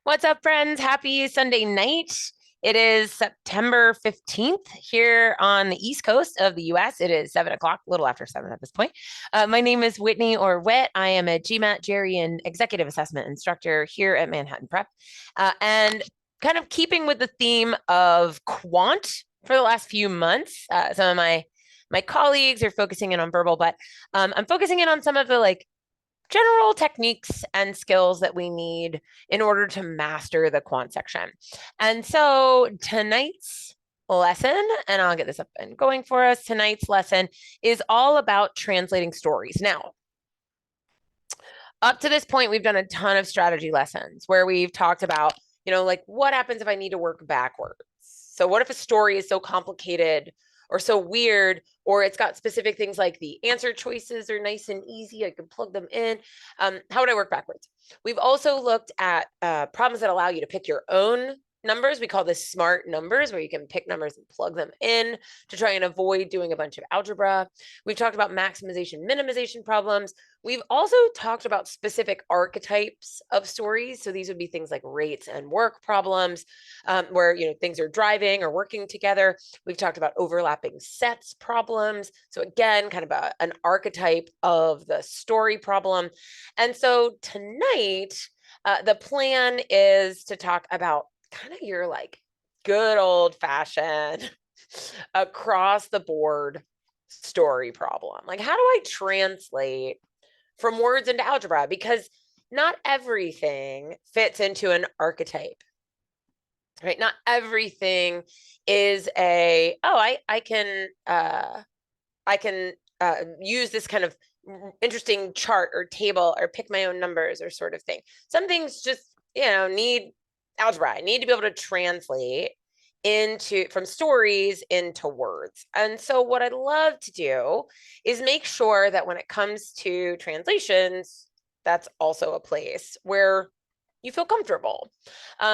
What's up, friends? Happy Sunday night. It is September 15th here on the East Coast of the US. It is 7 o'clock, a little after 7 at this point. My name is Whitney or Whit. I am a GMAT, Jerry, and executive assessment instructor here at Manhattan Prep. And kind of keeping with the theme of quant for the last few months, some of my colleagues are focusing in on verbal, but I'm focusing in on some of the general techniques and skills that we need in order to master the quant section. And so tonight's lesson, and I'll get this up and going for us, tonight's lesson is all about translating stories. Now, up to this point, we've done a ton of strategy lessons where we've talked about, like what happens if I need to work backwards? So what if a story is so complicated or so weird, or it's got specific things like the answer choices are nice and easy, I can plug them in. How would I work backwards? We've also looked at problems that allow you to pick your own numbers. We call this smart numbers, where you can pick numbers and plug them in to try and avoid doing a bunch of algebra. We've talked about maximization, minimization problems. We've also talked about specific archetypes of stories. So these would be things like rates and work problems, where things are driving or working together. We've talked about overlapping sets problems. So again, kind of an archetype of the story problem. And so tonight, the plan is to talk about kind of your good old fashioned across the board story problem. Like, how do I translate from words into algebra? Because not everything fits into an archetype, right? Not everything is I can use this kind of interesting chart or table or pick my own numbers or sort of thing. Some things just, need algebra. I need to be able to translate from stories into words. And so what I'd love to do is make sure that when it comes to translations, that's also a place where you feel comfortable.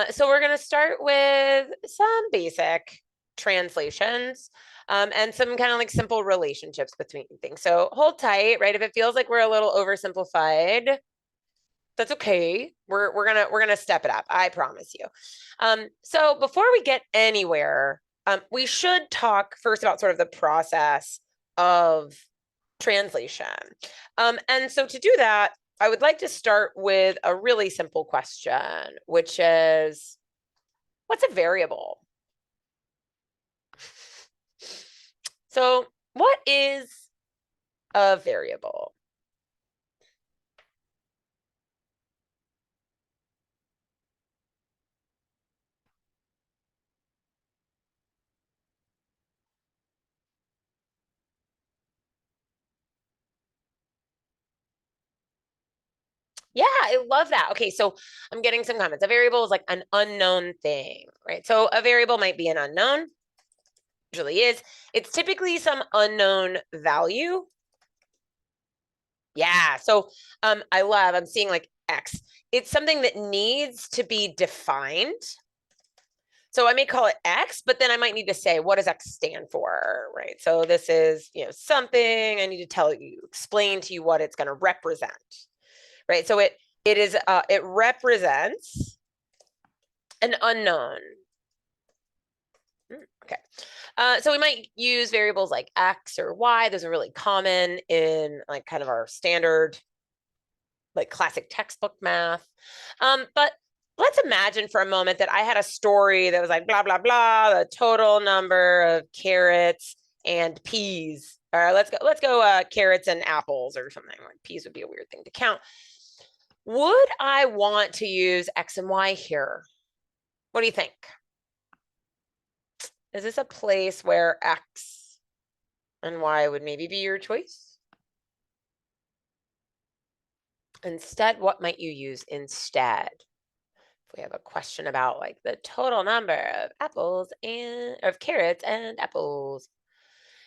So we're going to start with some basic translations and some kind of simple relationships between things. So hold tight, right? If it feels like we're a little oversimplified, that's okay. We're gonna step it up. I promise you. So before we get anywhere, we should talk first about sort of the process of translation. And so to do that, I would like to start with a really simple question, which is, what's a variable? So what is a variable? Yeah, I love that. Okay, so I'm getting some comments. A variable is like an unknown thing, right? So a variable might be an unknown, usually is. It's typically some unknown value. Yeah, so I'm seeing like X. It's something that needs to be defined. So I may call it X, but then I might need to say, what does X stand for, right? So this is, something I need to tell you, explain to you what it's going to represent, right? So it represents an unknown. Okay. So we might use variables like X or Y. Those are really common in kind of our standard, classic textbook math. But let's imagine for a moment that I had a story that was like, blah, blah, blah, the total number of carrots and peas. Or let's go carrots and apples or something. Like peas would be a weird thing to count. Would I want to use X and Y here? What do you think? Is this a place where X and Y would maybe be your choice? Instead, what might you use instead? If we have a question about the total number of apples and of carrots and apples.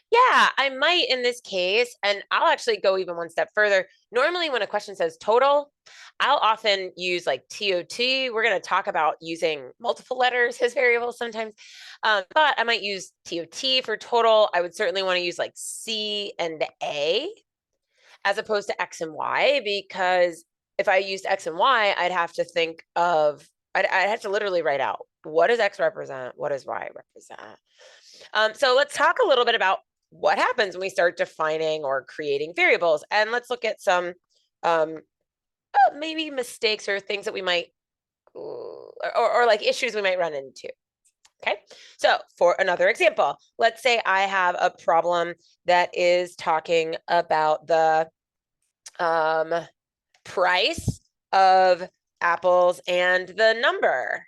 Yeah, I might in this case, and I'll actually go even one step further. Normally when a question says total, I'll often use TOT. We're going to talk about using multiple letters as variables sometimes, but I might use TOT for total. I would certainly want to use C and A as opposed to X and Y, because if I used X and Y, I'd have to think of I had to literally write out, what does X represent? What does Y represent? So let's talk a little bit about what happens when we start defining or creating variables. And let's look at some maybe mistakes or things that we might, or like issues we might run into. Okay, so for another example, let's say I have a problem that is talking about the price of apples and the number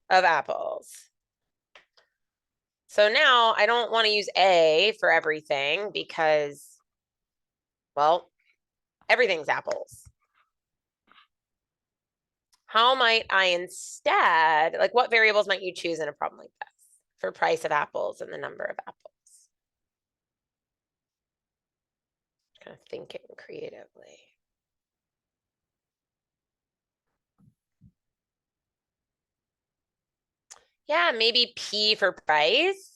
of apples. So now I don't want to use A for everything because, well, everything's apples. How might I instead, like what variables might you choose in a problem like this for price of apples and the number of apples? Kind of thinking creatively. Yeah, maybe P for price.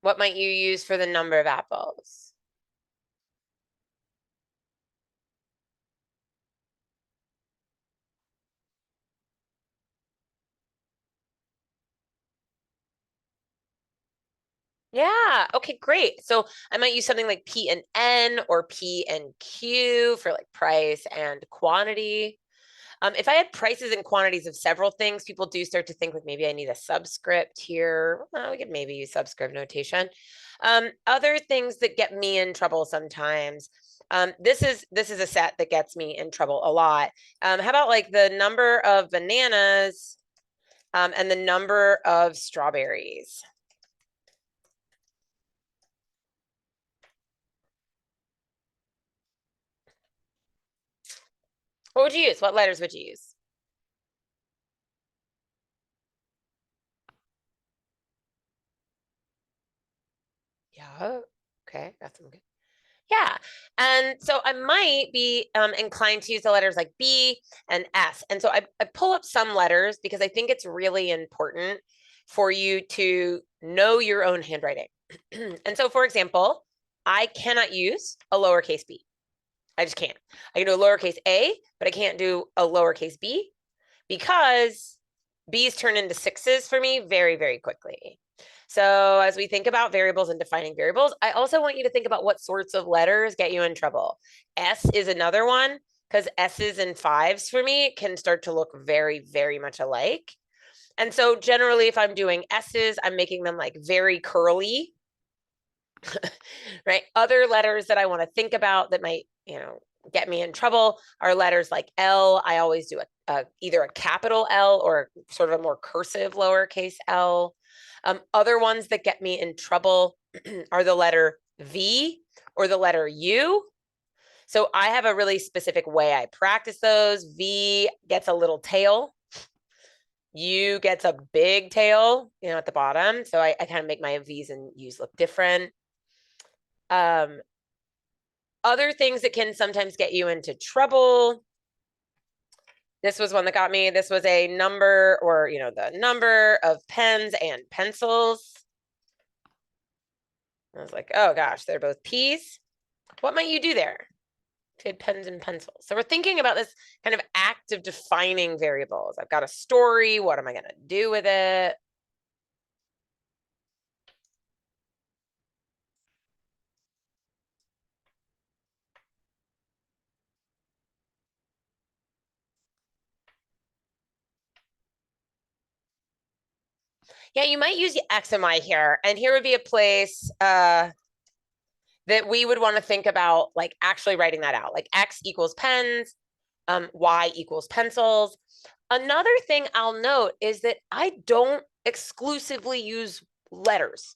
What might you use for the number of apples? Yeah, okay, great. So I might use something like P and N or P and Q for like price and quantity. If I had prices and quantities of several things, people do start to think like maybe I need a subscript here. Well, we could maybe use subscript notation. Other things that get me in trouble sometimes. This is a set that gets me in trouble a lot. How about like the number of bananas and the number of strawberries? What would you use? What letters would you use? Yeah. Okay, that's some good. Yeah. And so I might be inclined to use the letters like B and S. And so I pull up some letters because I think it's really important for you to know your own handwriting. And so, for example, I cannot use a lowercase b. I just can't. I can do a lowercase a, but I can't do a lowercase b because b's turn into sixes for me very, very quickly. So as we think about variables and defining variables, I also want you to think about what sorts of letters get you in trouble. S is another one because S's and fives for me can start to look very, very much alike. And so generally, if I'm doing S's, I'm making them like very curly, right? Other letters that I want to think about that might, get me in trouble are letters like L. I always do either a capital L or sort of a more cursive lowercase L. Other ones that get me in trouble are the letter V or the letter U. So I have a really specific way I practice those. V gets a little tail. U gets a big tail, at the bottom. So I kind of make my V's and U's look different. Other things that can sometimes get you into trouble. This was one that got me. This was a number or, the number of pens and pencils. I was like, oh gosh, they're both P's. What might you do there? To pens and pencils. So we're thinking about this kind of act of defining variables. I've got a story. What am I going to do with it? Yeah, you might use X and Y here. And here would be a place that we would want to think about like actually writing that out. Like X equals pens, Y equals pencils. Another thing I'll note is that I don't exclusively use letters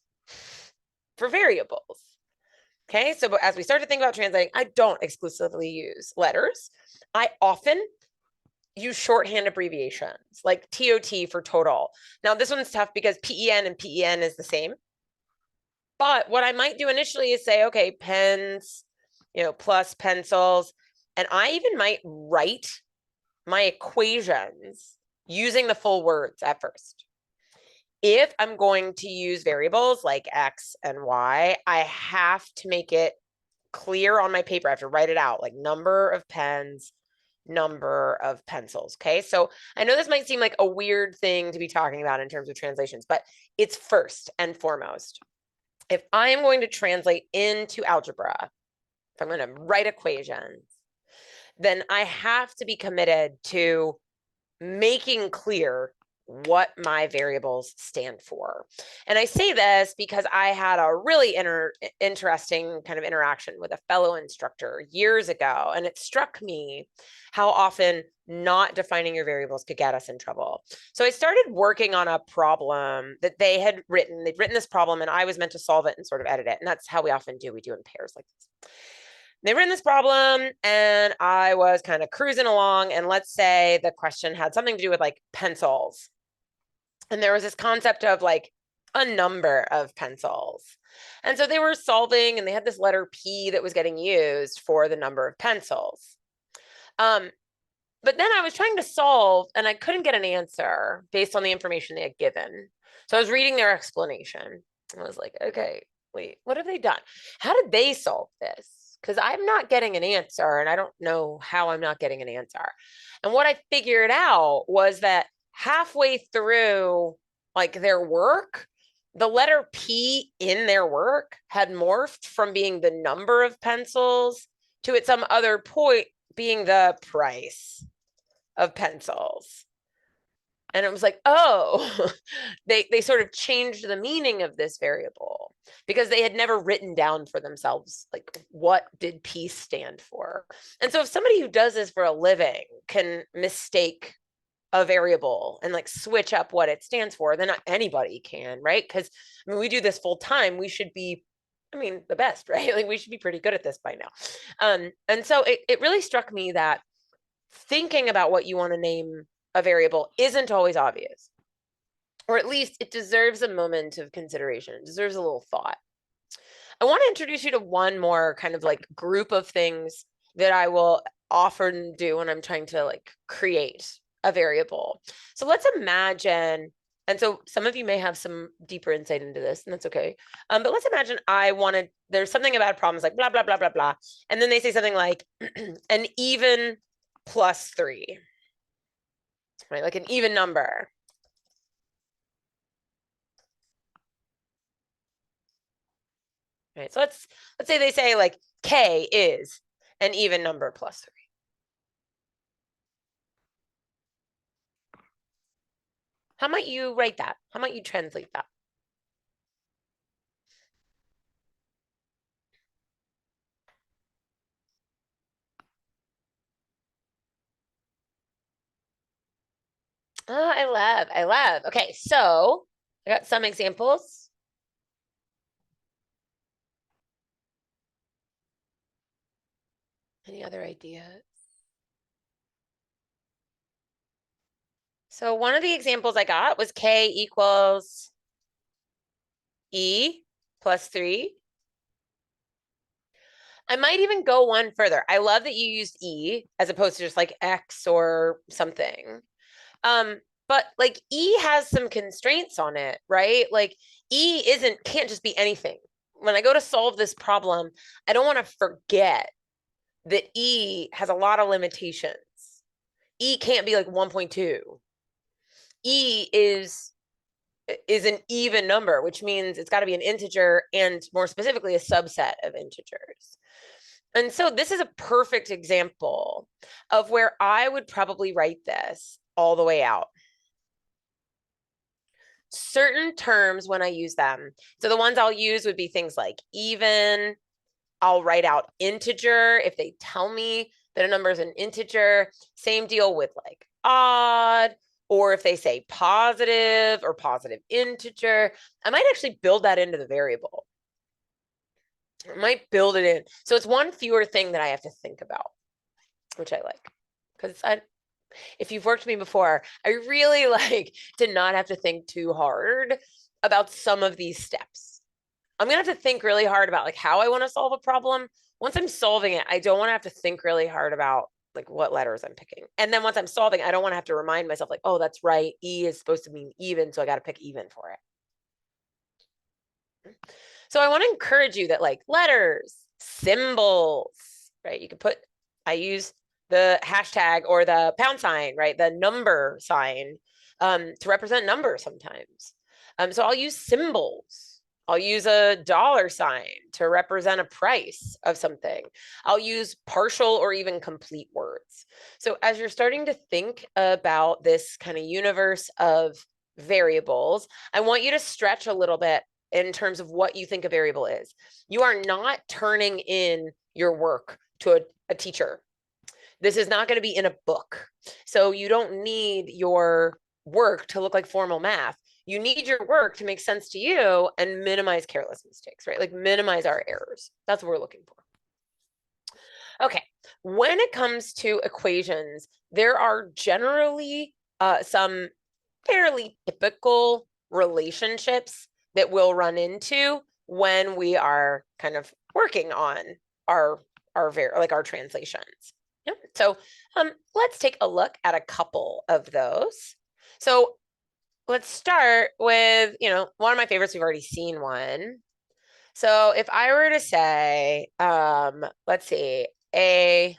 for variables. Okay, so as we start to think about translating, I don't exclusively use letters. I often use shorthand abbreviations like TOT for total. Now, this one's tough because PEN and PEN is the same. But what I might do initially is say, okay, pens, plus pencils. And I even might write my equations using the full words at first. If I'm going to use variables like X and Y, I have to make it clear on my paper. I have to write it out, like number of pens, number of pencils. Okay, so I know this might seem like a weird thing to be talking about in terms of translations, but it's first and foremost. If I am going to translate into algebra, if I'm going to write equations, then I have to be committed to making clear what my variables stand for. And I say this because I had a really interesting kind of interaction with a fellow instructor years ago, and it struck me how often not defining your variables could get us in trouble. So I started working on a problem that they had written. They'd written this problem, and I was meant to solve it and sort of edit it. And that's how we often do. We do in pairs like this. They were in this problem, and I was kind of cruising along, and let's say the question had something to do with like pencils. And there was this concept of like a number of pencils. And so they were solving, and they had this letter P that was getting used for the number of pencils. But then I was trying to solve, and I couldn't get an answer based on the information they had given. So I was reading their explanation, and I was like, okay, wait, what have they done? How did they solve this? Because I'm not getting an answer, and I don't know how I'm not getting an answer. And what I figured out was that halfway through like their work, the letter P in their work had morphed from being the number of pencils to at some other point being the price of pencils. And it was like, oh, they sort of changed the meaning of this variable because they had never written down for themselves, like, what did P stand for? And so if somebody who does this for a living can mistake a variable and like switch up what it stands for, then not anybody can, right? Because I mean, we do this full time. We should be, I mean, the best, right? Like we should be pretty good at this by now. And so it really struck me that thinking about what you want to name a variable isn't always obvious, or at least it deserves a moment of consideration. It deserves a little thought. I want to introduce you to one more kind of like group of things that I will often do when I'm trying to like create a variable. So let's imagine, and so some of you may have some deeper insight into this, and that's okay. But let's imagine there's something about problems like blah, blah, blah, blah, blah. And then they say something like an even plus 3, right? Like an even number. Right. So let's say they say like K is an even number plus 3. How might you write that? How might you translate that? Oh, I love. Okay, so I got some examples. Any other ideas? So one of the examples I got was K equals E plus 3. I might even go one further. I love that you used E as opposed to just like X or something. But like E has some constraints on it, right? Like E can't just be anything. When I go to solve this problem, I don't want to forget that E has a lot of limitations. E can't be like 1.2. E is an even number, which means it's got to be an integer, and more specifically a subset of integers. And so this is a perfect example of where I would probably write this all the way out. Certain terms when I use them. So the ones I'll use would be things like even. I'll write out integer if they tell me that a number is an integer. Same deal with like odd, or if they say positive or positive integer. I might actually build that into the variable. I might build it in. So it's one fewer thing that I have to think about, which I like. Because if you've worked with me before, I really like to not have to think too hard about some of these steps. I'm gonna have to think really hard about like how I want to solve a problem. Once I'm solving it, I don't want to have to think really hard about like what letters I'm picking. And then once I'm solving, I don't want to have to remind myself like, oh, that's right. E is supposed to mean even, so I got to pick even for it. So I want to encourage you that like letters, symbols, right? You can put, I use the hashtag or the pound sign, right? The number sign to represent numbers sometimes. So I'll use symbols. I'll use a dollar sign to represent a price of something. I'll use partial or even complete words. So as you're starting to think about this kind of universe of variables, I want you to stretch a little bit in terms of what you think a variable is. You are not turning in your work to a teacher. This is not going to be in a book. So you don't need your work to look like formal math. You need your work to make sense to you and minimize careless mistakes, right? Like minimize our errors. That's what we're looking for. Okay, when it comes to equations, there are generally some fairly typical relationships that we'll run into when we are kind of working on our translations. Yeah. So let's take a look at a couple of those. So let's start with, one of my favorites. We've already seen one. So if I were to say, let's see, a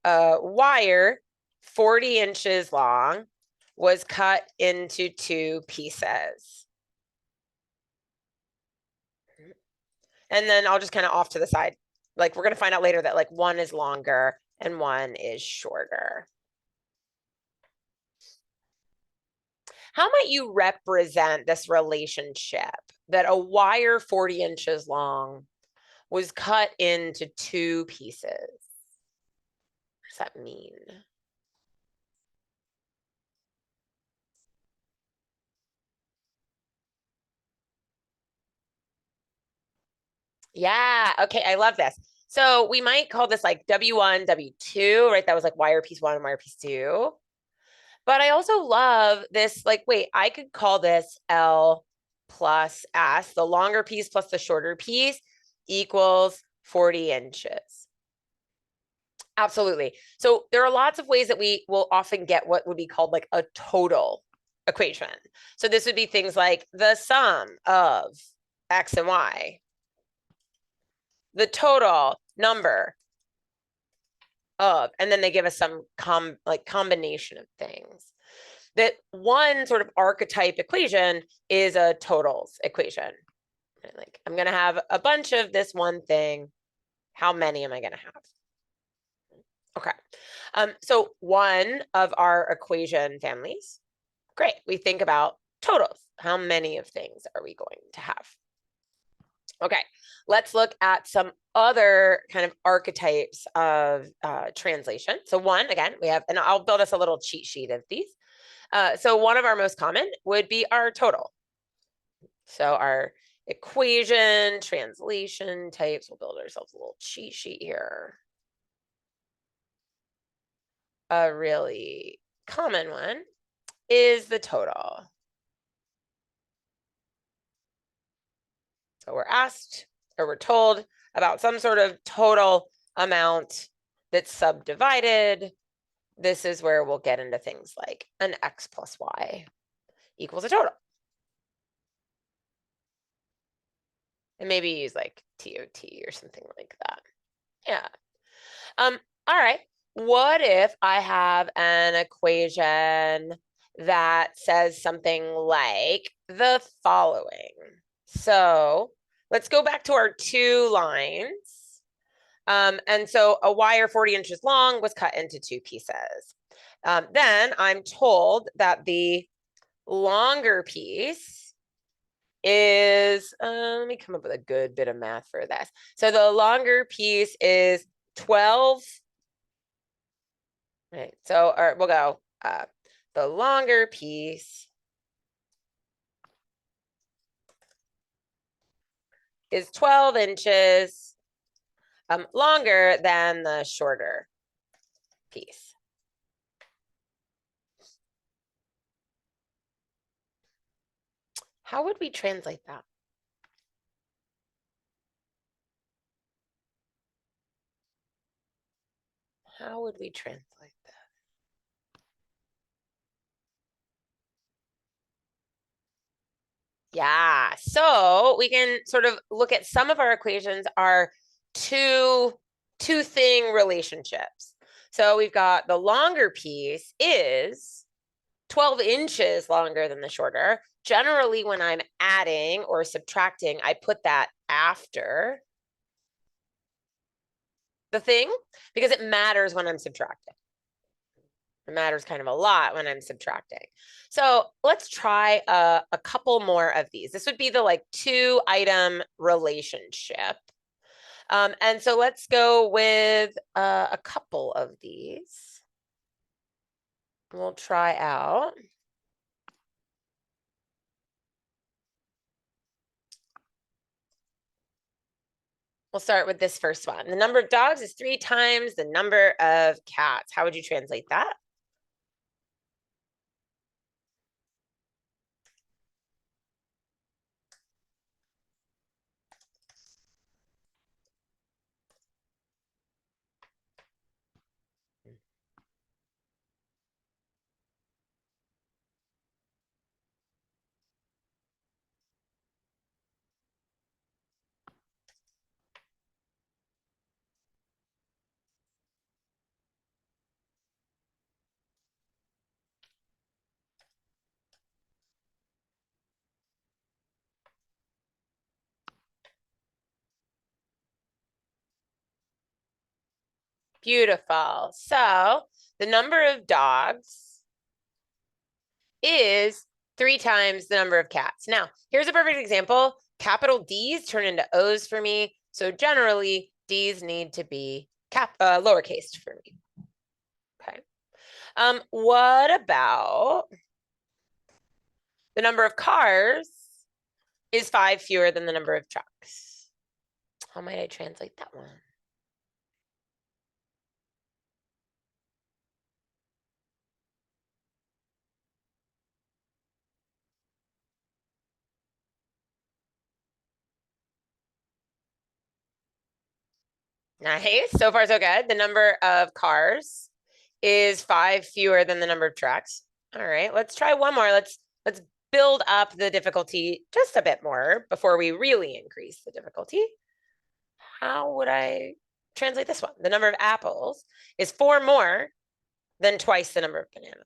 wire 40 inches long was cut into 2 pieces. And then I'll just kind of off to the side. Like we're going to find out later that like one is longer and one is shorter. How might you represent this relationship that a wire 40 inches long was cut into 2 pieces? What does that mean? Yeah, okay, I love this. So we might call this like W1, W2, right? That was like wire piece 1 and wire piece 2. But I also love this, like, wait, I could call this L plus S, the longer piece plus the shorter piece equals 40 inches. Absolutely. So there are lots of ways that we will often get what would be called like a total equation. So this would be things like the sum of X and Y, the total number of, and then they give us some combination of things. That one sort of archetype equation is a totals equation. Like I'm going to have a bunch of this one thing. How many am I going to have? Okay. So one of our equation families, great. We think about totals. How many of things are we going to have? Okay, let's look at some other kind of archetypes of translation. So one, again, we have, and I'll build us a little cheat sheet of these. So one of our most common would be our total. So our equation, translation types, we'll build ourselves a little cheat sheet here. A really common one is the total. So we're asked or we're told about some sort of total amount that's subdivided. This is where we'll get into things like an X plus Y equals a total. And maybe use like TOT or something like that. Yeah. All right. What if I have an equation that says something like the following? So let's go back to our 2 lines. And so a wire 40 inches long was cut into 2 pieces. Then I'm told that the longer piece is, let me come up with a good bit of math for this. So the longer piece is 12. Right. So we'll go the longer piece is 12 inches longer than the shorter piece. How would we translate that? How would we translate that? Yeah, so we can sort of look at some of our equations are 2 two thing relationships. So we've got the longer piece is 12 inches longer than the shorter. Generally, when I'm adding or subtracting, I put that after the thing because it matters when I'm subtracting. It matters kind of a lot when I'm subtracting. So let's try a couple more of these. This would be the like 2-item relationship. And so let's go with a couple of these. We'll try out. We'll start with this first one. The number of dogs is 3 times the number of cats. How would you translate that? Beautiful. So the number of dogs is 3 times the number of cats. Now, here's a perfect example. Capital D's turn into O's for me. So generally, D's need to be lowercase for me. Okay. What about the number of cars is 5 fewer than the number of trucks? How might I translate that one? Nice. So far, so good. The number of cars is 5 fewer than the number of trucks. All right, let's try one more. Let's build up the difficulty just a bit more before we really increase the difficulty. How would I translate this one? The number of apples is 4 more than twice the number of bananas.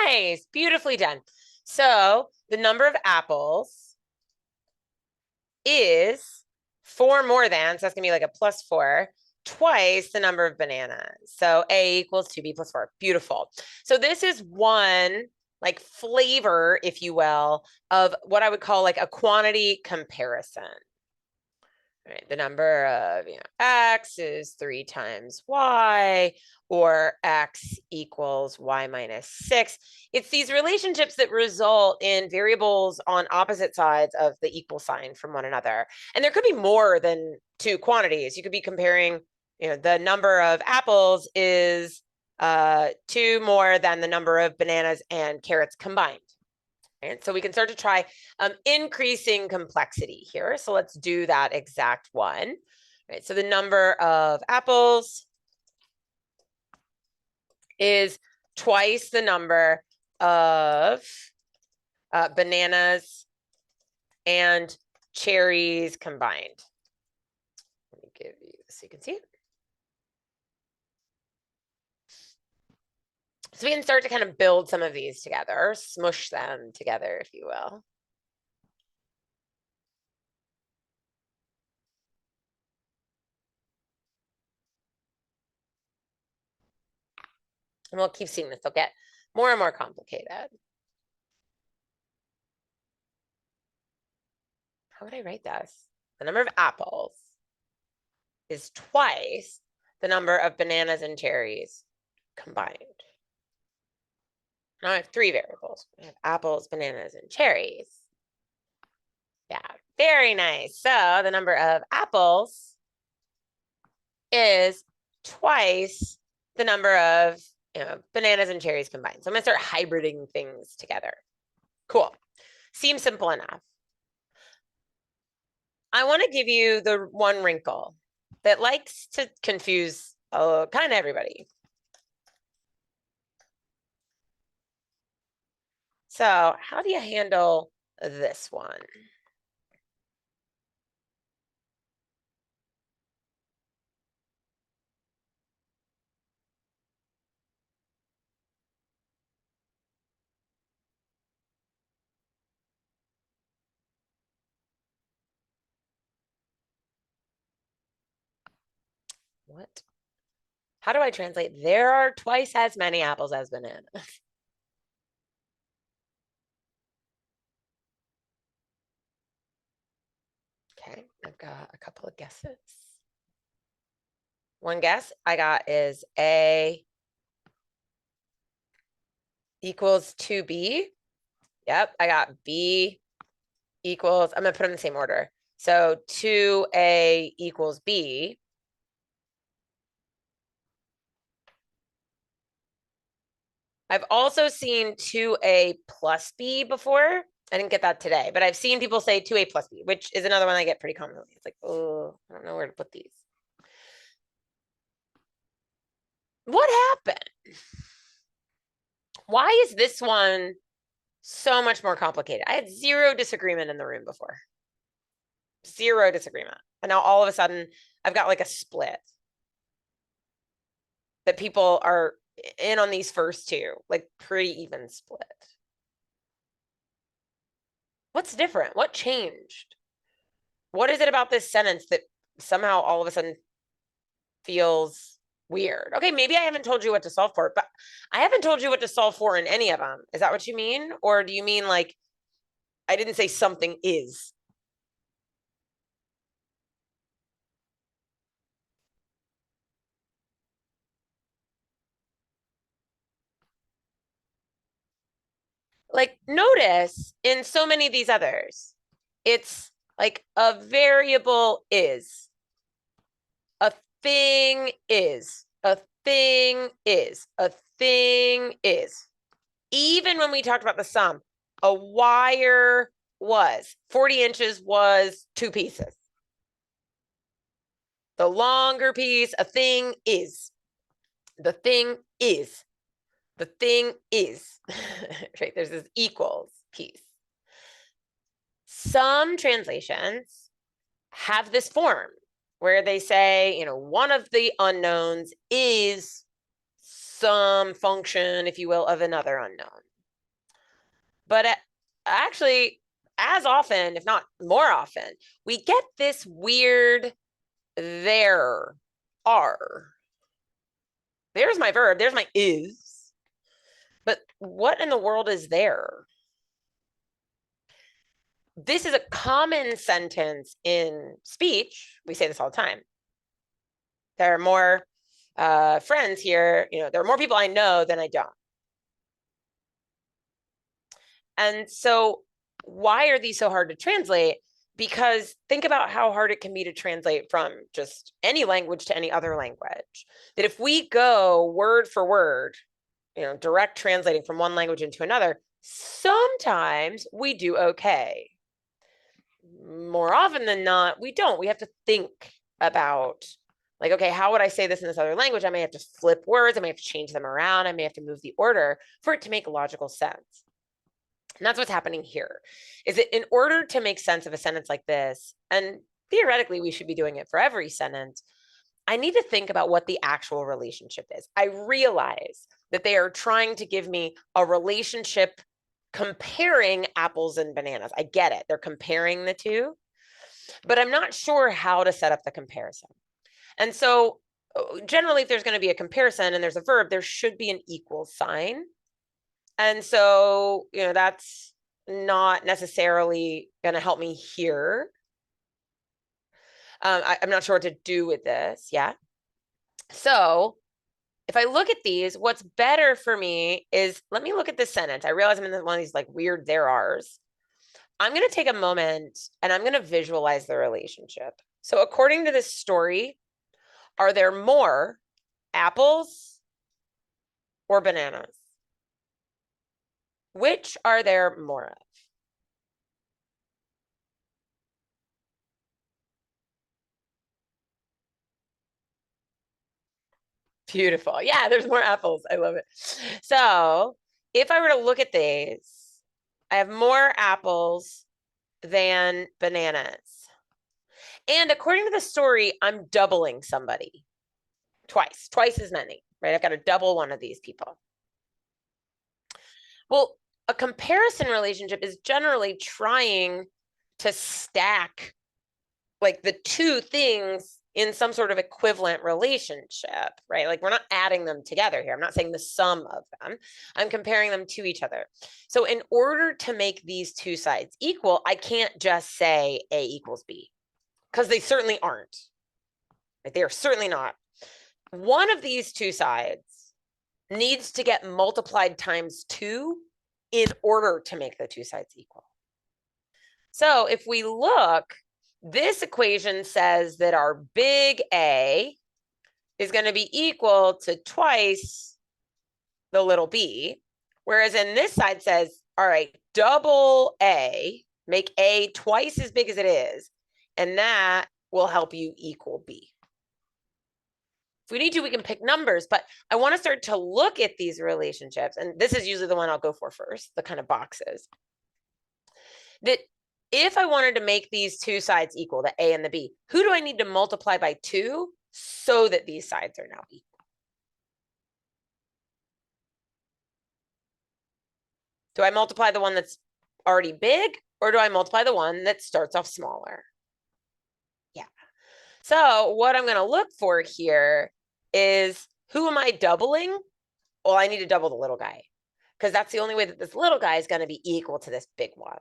Nice, beautifully done. So the number of apples is 4 more than, so that's gonna be like a +4, twice the number of bananas. So A equals 2B plus 4. Beautiful. So this is one like flavor, if you will, of what I would call like a quantity comparison. Right, the number of x is 3 times y, or x equals y minus 6. It's these relationships that result in variables on opposite sides of the equal sign from one another. And there could be more than 2 quantities. You could be comparing, the number of apples is 2 more than the number of bananas and carrots combined. And so we can start to try increasing complexity here. So let's do that exact one. Right, so the number of apples is twice the number of bananas and cherries combined. Let me give you this so you can see it. So we can start to kind of build some of these together, smush them together, if you will. And we'll keep seeing this. They'll get more and more complicated. How would I write this? The number of apples is twice the number of bananas and cherries combined. Now I have 3 variables. I have apples, bananas, and cherries. Yeah, very nice. So the number of apples is twice the number of bananas and cherries combined. So I'm going to start hybriding things together. Cool. Seems simple enough. I want to give you the one wrinkle that likes to confuse kind of everybody. So how do you handle this one? What? How do I translate? There are twice as many apples as bananas. Okay, I've got a couple of guesses. One guess I got is A equals 2B. Yep, I got B equals, I'm going to put them in the same order. So 2A equals B. I've also seen 2A plus B before. I didn't get that today, but I've seen people say 2A plus B, which is another one I get pretty commonly. It's like, oh, I don't know where to put these. What happened? Why is this one so much more complicated? I had zero disagreement in the room before. Zero disagreement. And now all of a sudden, I've got like a split that people are in on these first two, like pretty even split. What's different? What changed? What is it about this sentence that somehow all of a sudden feels weird? Okay, maybe I haven't told you what to solve for, but I haven't told you what to solve for in any of them. Is that what you mean? Or do you mean like I didn't say something is? Like, notice in so many of these others, it's like a variable is, a thing is, a thing is, a thing is. Even when we talked about the sum, a wire was 40 inches was 2 pieces. The longer piece, a thing is. The thing is. The thing is. Right? There's this equals piece. Some translations have this form where they say, one of the unknowns is some function, if you will, of another unknown. But actually, as often, if not more often, we get this weird there are. There's my verb, there's my is. But what in the world is there? This is a common sentence in speech. We say this all the time. There are more friends here, there are more people I know than I don't. And so why are these so hard to translate? Because think about how hard it can be to translate from just any language to any other language. That if we go word for word, direct translating from one language into another, sometimes we do okay. More often than not, we don't. We have to think about, like, okay, how would I say this in this other language? I may have to flip words. I may have to change them around. I may have to move the order for it to make logical sense. And that's what's happening here, is that in order to make sense of a sentence like this, and theoretically, we should be doing it for every sentence, I need to think about what the actual relationship is. I realize that they are trying to give me a relationship comparing apples and bananas. I get it. They're comparing the two, but I'm not sure how to set up the comparison. And so generally, if there's going to be a comparison and there's a verb, there should be an equal sign. And so, that's not necessarily going to help me here. I'm not sure what to do with this yet. So if I look at these, what's better for me is, let me look at this sentence. I realize I'm in one of these like weird there are's. I'm going to take a moment and I'm going to visualize the relationship. So according to this story, are there more apples or bananas? Which are there more of? Beautiful. Yeah, there's more apples. I love it. So if I were to look at these, I have more apples than bananas. And according to the story, I'm doubling somebody twice. Twice as many, right? I've got to double one of these people. Well, a comparison relationship is generally trying to stack like the two things in some sort of equivalent relationship, right? Like we're not adding them together here. I'm not saying the sum of them. I'm comparing them to each other. So in order to make these two sides equal, I can't just say A equals B because they certainly aren't. Right? They are certainly not. One of these two sides needs to get multiplied times 2 in order to make the two sides equal. So if we look, this equation says that our big A is going to be equal to twice the little b, whereas in this side says, all right, double A, make A twice as big as it is, and that will help you equal B. If we need to, we can pick numbers, but I want to start to look at these relationships, and this is usually the one I'll go for first, the kind of boxes. That if I wanted to make these two sides equal, the A and the B, who do I need to multiply by 2 so that these sides are now equal? Do I multiply the one that's already big, or do I multiply the one that starts off smaller? Yeah. So what I'm going to look for here is, who am I doubling? Well, I need to double the little guy because that's the only way that this little guy is going to be equal to this big one.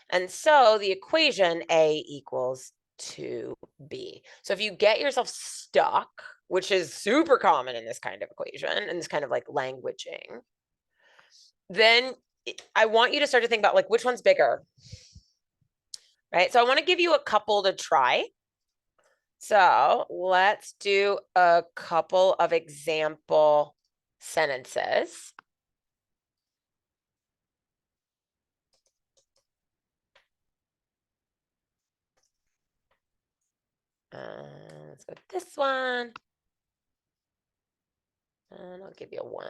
And so the equation A equals 2B. So if you get yourself stuck, which is super common in this kind of equation and this kind of like languaging, then I want you to start to think about like, which one's bigger, right? So I want to give you a couple to try. So let's do a couple of example sentences. Let's go with this one. And I'll give you a 1.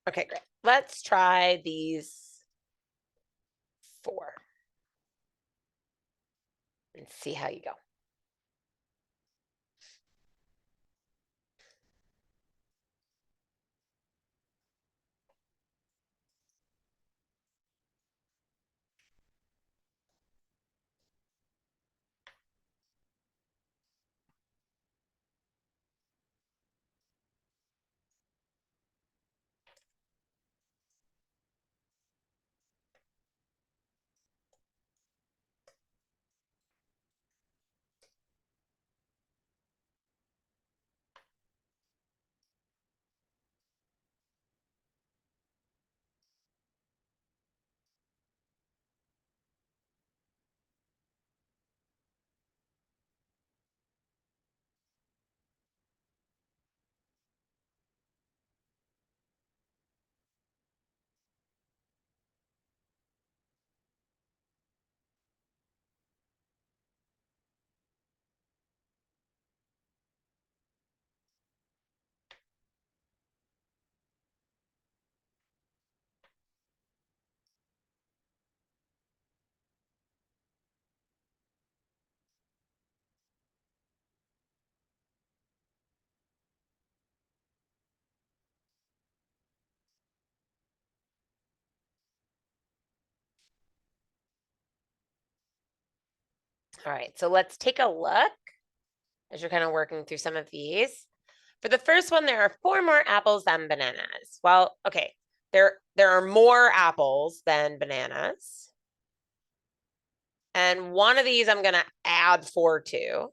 Okay, great. Let's try these 4 and see how you go. All right, so let's take a look as you're kind of working through some of these. For the first one, there are 4 more apples than bananas. Well, okay, there are more apples than bananas. And one of these I'm going to add 4 to.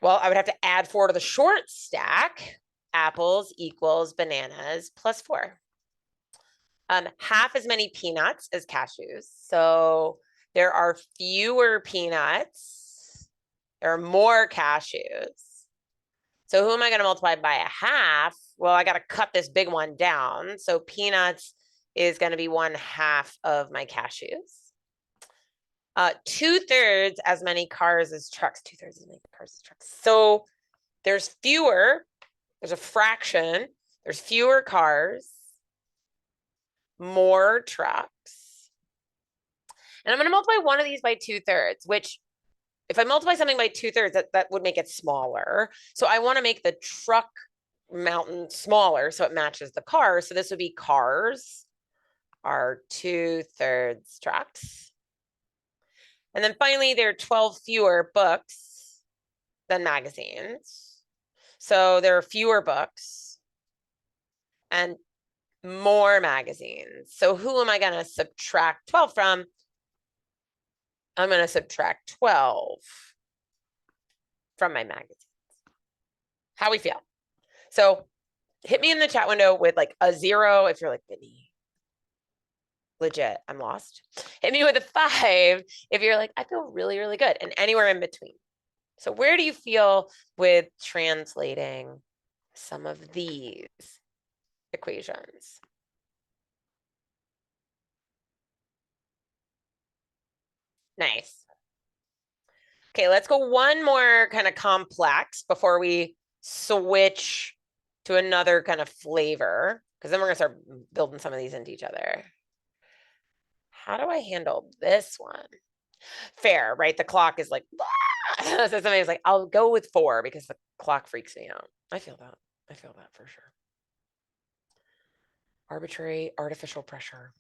Well, I would have to add 4 to the short stack. Apples equals bananas plus 4. Half as many peanuts as cashews. So there are fewer peanuts. There are more cashews. So who am I going to multiply by a half? Well, I got to cut this big one down. So peanuts is going to be 1/2 of my cashews. 2/3 as many cars as trucks. 2/3 as many cars as trucks. So there's fewer. There's a fraction. There's fewer cars, more trucks. And I'm going to multiply one of these by 2/3, which if I multiply something by 2/3, that would make it smaller. So I want to make the truck mountain smaller so it matches the car. So this would be cars are 2/3 trucks. And then finally, there are 12 fewer books than magazines. So there are fewer books and more magazines. So who am I going to subtract 12 from? I'm going to subtract 12 from my magazines. How we feel? So hit me in the chat window with like a 0 if you're like, Whitney, legit, I'm lost. Hit me with a 5 if you're like, I feel really, really good, and anywhere in between. So where do you feel with translating some of these equations? Nice. Okay, let's go one more kind of complex before we switch to another kind of flavor, because then we're going to start building some of these into each other. How do I handle this one? Fair, right? The clock is like, so somebody's like, I'll go with 4 because the clock freaks me out. I feel that. I feel that for sure. Arbitrary, artificial pressure.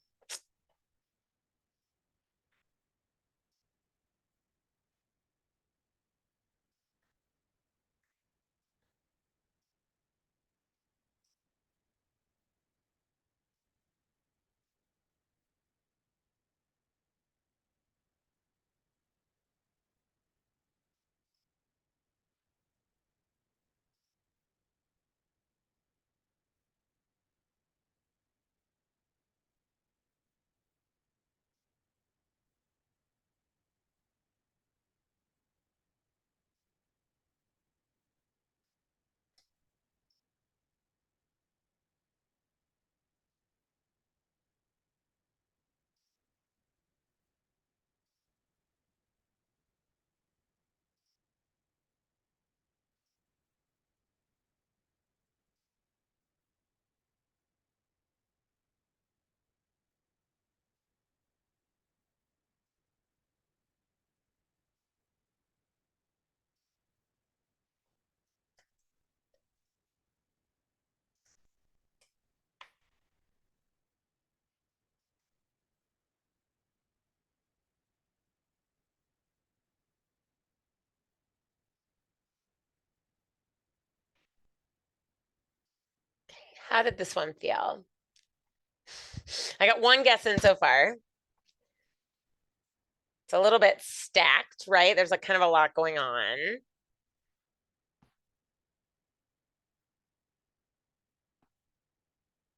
How did this one feel? I got one guess in so far. It's a little bit stacked, right? There's like kind of a lot going on.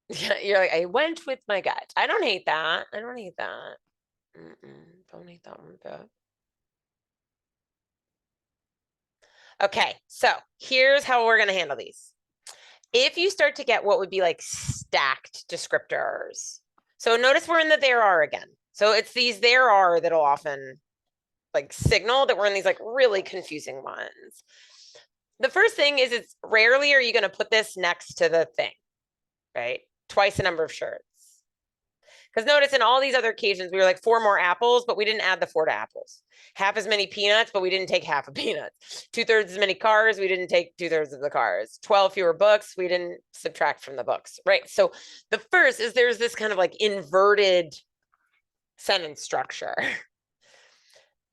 Yeah, you're like, I went with my gut. I don't hate that. I don't hate that. Don't hate that one bit. Okay, so here's how we're going to handle these. If you start to get what would be like stacked descriptors, so notice we're in the there are again. So it's these there are that'll often like signal that we're in these like really confusing ones. The first thing is it's rarely are you going to put this next to the thing, right? Twice the number of shirts. Because notice in all these other occasions, we were like 4 more apples, but we didn't add the 4 to apples. Half as many peanuts, but we didn't take half of peanuts. 2/3 as many cars, we didn't take 2/3 of the cars. 12 fewer books, we didn't subtract from the books, right? So the first is there's this kind of like inverted sentence structure.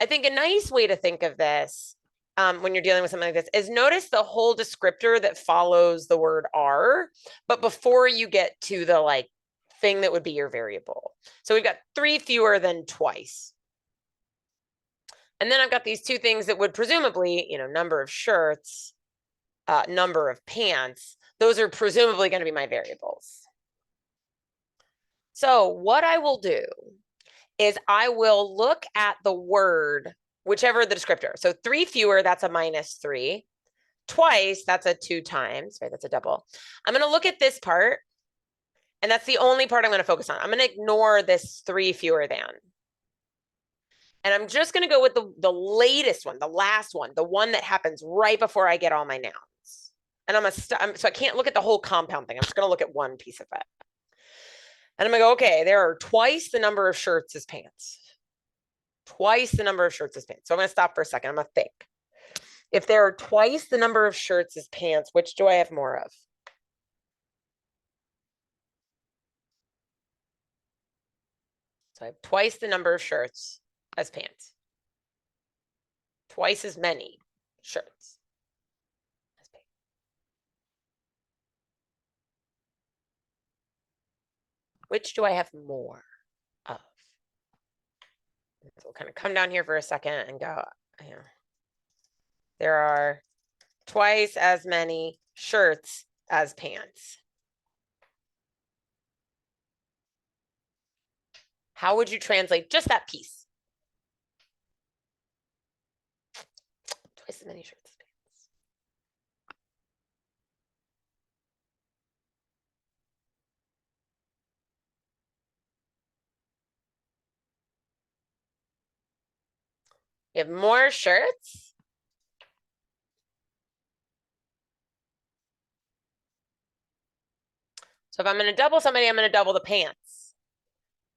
I think a nice way to think of this when you're dealing with something like this is notice the whole descriptor that follows the word are, but before you get to the like thing that would be your variable. So we've got 3 fewer than twice. And then I've got these two things that would presumably, number of shirts, number of pants. Those are presumably going to be my variables. So what I will do is I will look at the word, whichever the descriptor. So 3 fewer, that's a -3. Twice, that's a 2 times, right? That's a double. I'm going to look at this part, and that's the only part I'm going to focus on. I'm going to ignore this 3 fewer than. And I'm just going to go with the latest one, the last one, the one that happens right before I get all my nouns. And so I can't look at the whole compound thing. I'm just going to look at one piece of it. And I'm going to go, okay, there are twice the number of shirts as pants. Twice the number of shirts as pants. So I'm going to stop for a second. I'm going to think. If there are twice the number of shirts as pants, which do I have more of? So I have twice the number of shirts as pants. Twice as many shirts as pants. Which do I have more of? So we'll kind of come down here for a second and go, there are twice as many shirts as pants. How would you translate just that piece? Twice as many shirts as pants. You have more shirts. So if I'm going to double somebody, I'm going to double the pants,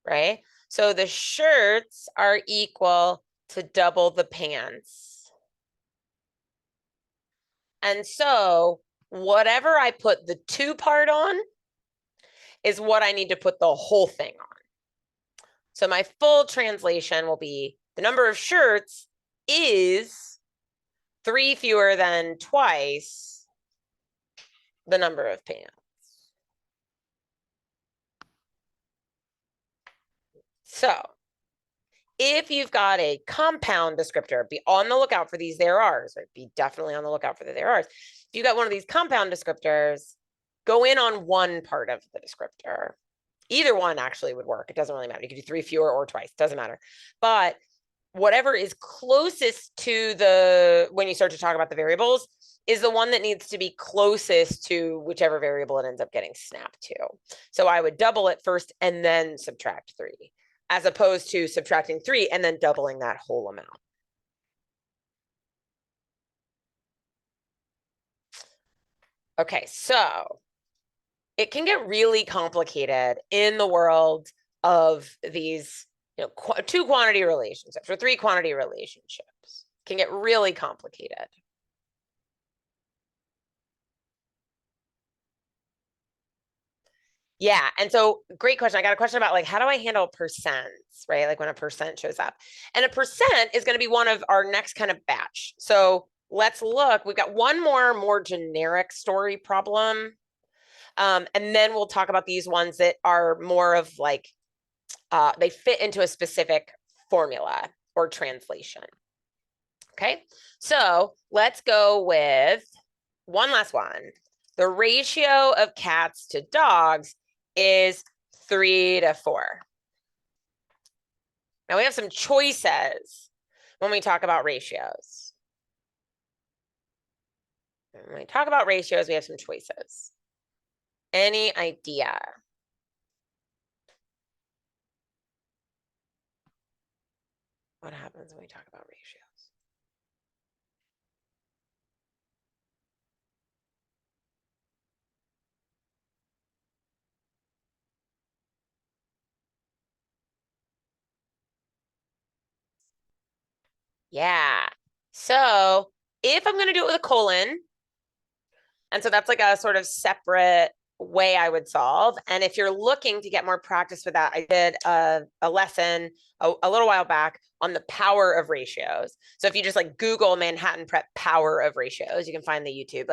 right? So the shirts are equal to double the pants. And so whatever I put the 2 part on is what I need to put the whole thing on. So my full translation will be the number of shirts is 3 fewer than twice the number of pants. So if you've got a compound descriptor, be on the lookout for these there are's, right? Be definitely on the lookout for the there are's. If you got one of these compound descriptors, go in on one part of the descriptor. Either one actually would work. It doesn't really matter. You could do 3 fewer or twice, doesn't matter. But whatever is closest to when you start to talk about the variables is the one that needs to be closest to whichever variable it ends up getting snapped to. So I would double it first and then subtract 3, as opposed to subtracting 3 and then doubling that whole amount. Okay, so it can get really complicated in the world of these, 2 quantity relationships or 3 quantity relationships. It can get really complicated. Yeah, and so great question. I got a question about like, how do I handle percents, right? Like when a percent shows up. And a percent is going to be one of our next kind of batch. So let's look. We've got one more generic story problem. And then we'll talk about these ones that are more of like, they fit into a specific formula or translation. Okay, so let's go with one last one. The ratio of cats to dogs is 3 to 4. Now we have some choices when we talk about ratios. When we talk about ratios, we have some choices. Any idea? What happens when we talk about ratios? Yeah. So if I'm going to do it with a colon, and so that's like a sort of separate way I would solve. And if you're looking to get more practice with that, I did a lesson a little while back on the power of ratios. So if you just like Google Manhattan Prep power of ratios, you can find the YouTube,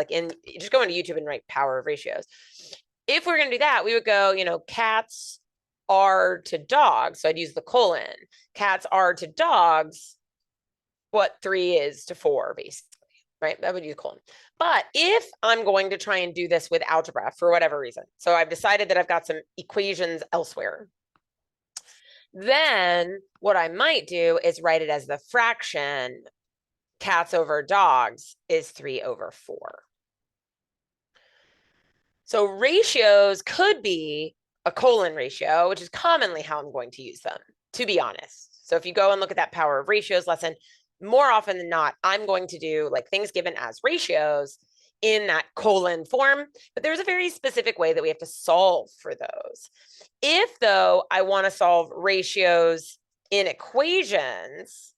just go into YouTube and write power of ratios. If we're going to do that, we would go, cats are to dogs. So I'd use the colon. Cats are to dogs what 3 is to 4, basically, right? That would use colon. But if I'm going to try and do this with algebra for whatever reason, so I've decided that I've got some equations elsewhere, then what I might do is write it as the fraction cats over dogs is 3/4. So ratios could be a colon ratio, which is commonly how I'm going to use them, to be honest. So if you go and look at that power of ratios lesson, more often than not, I'm going to do like things given as ratios in that colon form, but there's a very specific way that we have to solve for those. If though I want to solve ratios in equations,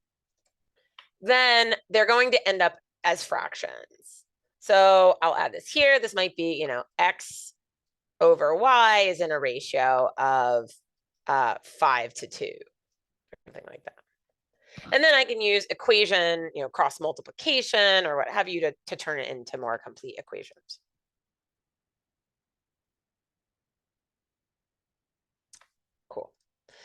then they're going to end up as fractions. So I'll add this here. This might be, x over y is in a ratio of 5:2, something like that. And then I can use equation, cross multiplication or what have you to turn it into more complete equations. Cool.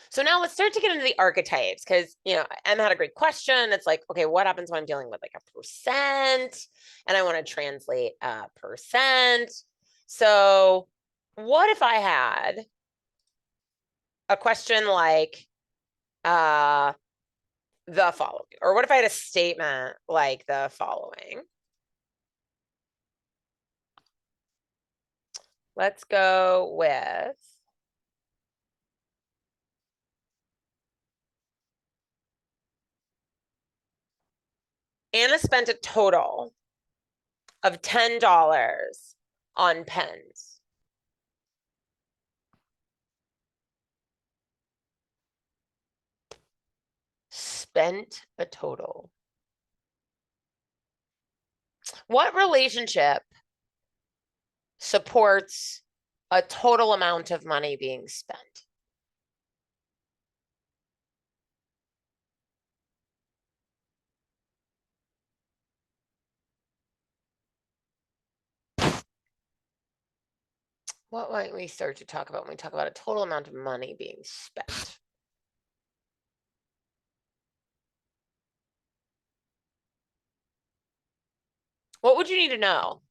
So now let's start to get into the archetypes because, Em had a great question. It's like, okay, what happens when I'm dealing with like a percent and I want to translate a percent? So what if I had a question like the following, or what if I had a statement like the following? Let's go with Anna spent a total of $10 on pens. Spent a total. What relationship supports a total amount of money being spent? What might we start to talk about when we talk about a total amount of money being spent? What would you need to know?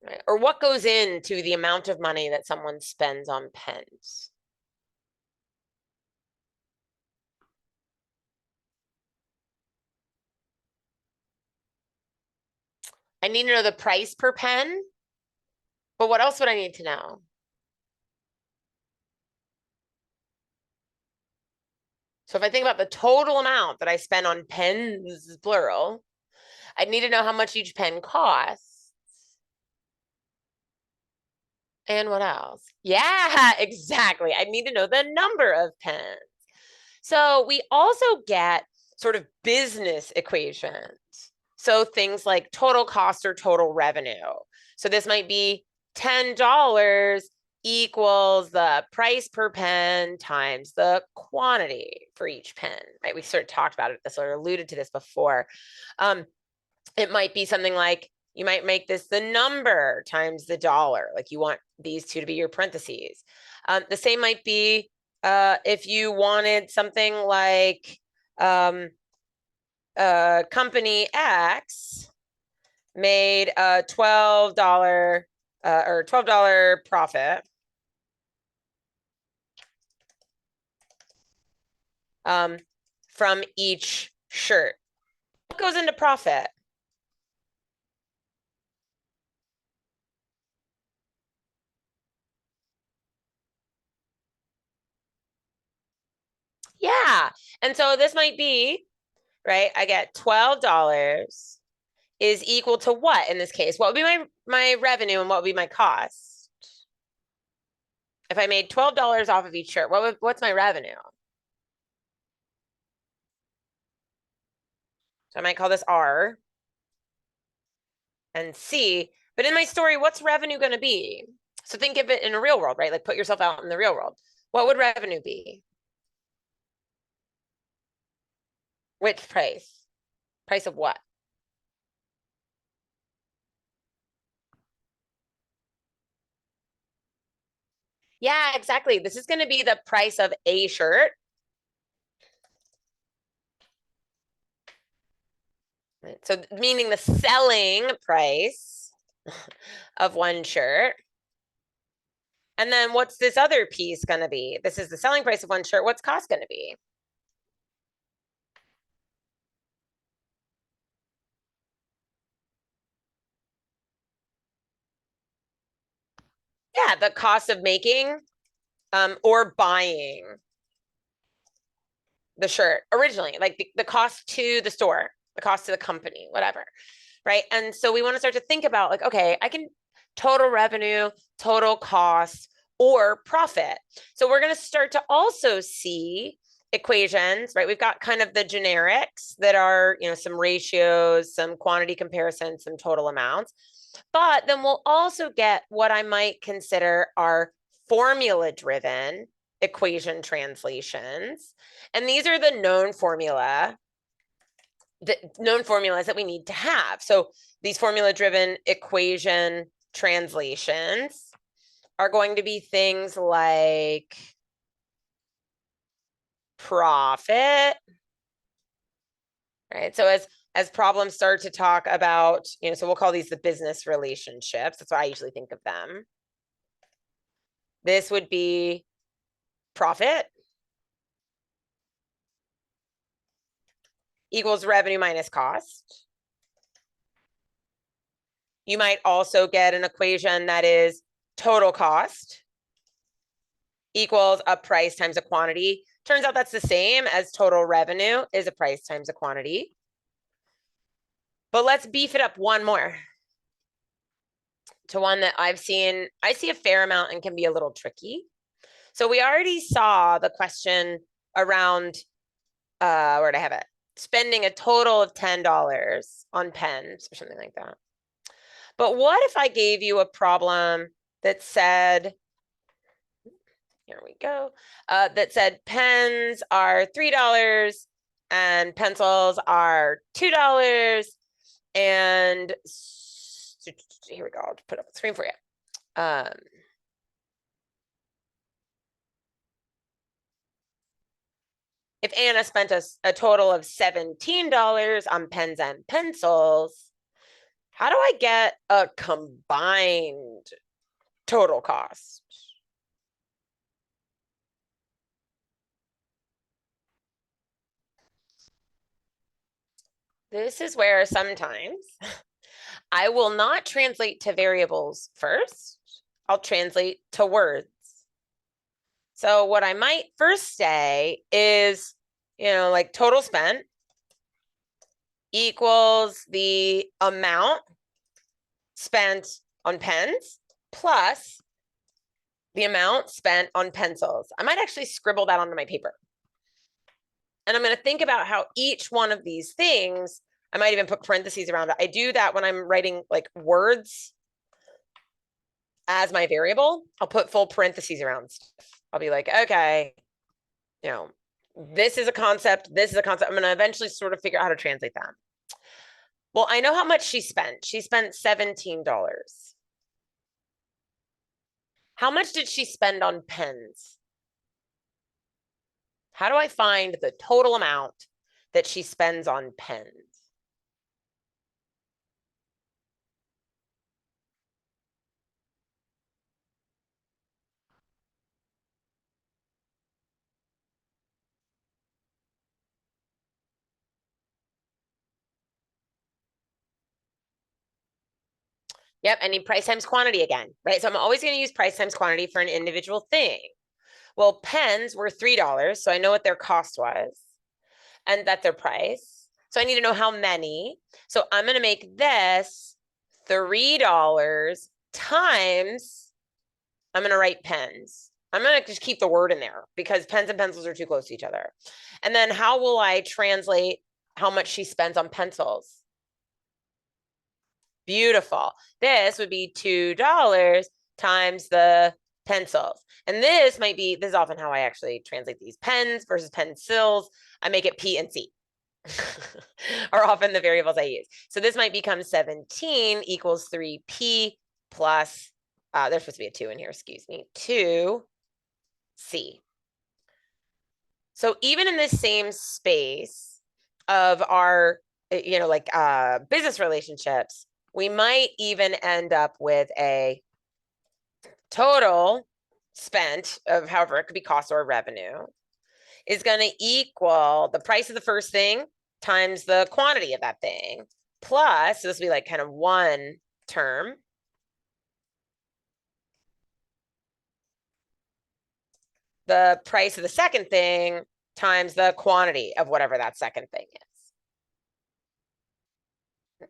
Right? Or what goes into the amount of money that someone spends on pens? I need to know the price per pen, but what else would I need to know? So if I think about the total amount that I spend on pens, plural, I'd need to know how much each pen costs. And what else? Yeah, exactly. I need to know the number of pens. So we also get sort of business equations. So things like total cost or total revenue. So this might be $10 equals the price per pen times the quantity for each pen, right? We sort of talked about it, sort of alluded to this before. It might be something like you might make this the number times the dollar, like you want these two to be your parentheses. The same might be if you wanted something like company X made a $12 or $12 profit from each shirt. What goes into profit? Yeah. And so this might be, right? I get $12 is equal to what in this case? What would be my revenue and what would be my cost? If I made $12 off of each shirt, what's my revenue? So I might call this R and C. But in my story, what's revenue going to be? So think of it in a real world, right? Like put yourself out in the real world. What would revenue be? Which price? Price of what? Yeah, exactly. This is going to be the price of a shirt. So meaning the selling price of one shirt. And then what's this other piece going to be? This is the selling price of one shirt. What's cost going to be? Yeah, the cost of making or buying the shirt originally, like the cost to the store, the cost to the company, whatever. Right. And so we want to start to think about like, okay, I can total revenue, total cost, or profit. So we're going to start to also see equations, right? We've got kind of the generics that are, some ratios, some quantity comparisons, some total amounts. But then we'll also get what I might consider our formula driven equation translations. And these are the known formulas that we need to have. So these formula driven equation translations are going to be things like profit, right? So as problems start to talk about, so we'll call these the business relationships. That's what I usually think of them. This would be profit equals revenue minus cost. You might also get an equation that is total cost equals a price times a quantity. Turns out that's the same as total revenue is a price times a quantity. But let's beef it up one more to one that I see a fair amount and can be a little tricky. So we already saw the question around, where'd I have it? Spending a total of $10 on pens or something like that. But what if I gave you a problem that said, here we go, that said pens are $3 and pencils are $2. And here we go, I'll put up the screen for you. If Anna spent a total of $17 on pens and pencils, how do I get a combined total cost? This is where sometimes I will not translate to variables first. I'll translate to words. So what I might first say is, like total spent equals the amount spent on pens plus the amount spent on pencils. I might actually scribble that onto my paper. And I'm going to think about how each one of these things, I might even put parentheses around it. I do that when I'm writing like words as my variable. I'll put full parentheses around stuff. I'll be like, okay, this is a concept. This is a concept. I'm going to eventually sort of figure out how to translate that. Well, I know how much she spent. She spent $17. How much did she spend on pens? How do I find the total amount that she spends on pens? Yep, I need price times quantity again, right? So I'm always going to use price times quantity for an individual thing. Well, pens were $3, so I know what their cost was, and that's their price. So I need to know how many. So I'm going to make this $3 times, I'm going to write pens. I'm going to just keep the word in there because pens and pencils are too close to each other. And then how will I translate how much she spends on pencils? Beautiful. This would be $2 times the pencils. And this is often how I actually translate these. Pens versus pencils. I make it P and C. are often the variables I use. So this might become 17 equals 3P plus, there's supposed to be a 2 in here, excuse me, 2C. So even in this same space of our, like business relationships, we might even end up with a total spent of however it could be cost or revenue is going to equal the price of the first thing times the quantity of that thing plus, so this will be like kind of one term, the price of the second thing times the quantity of whatever that second thing is.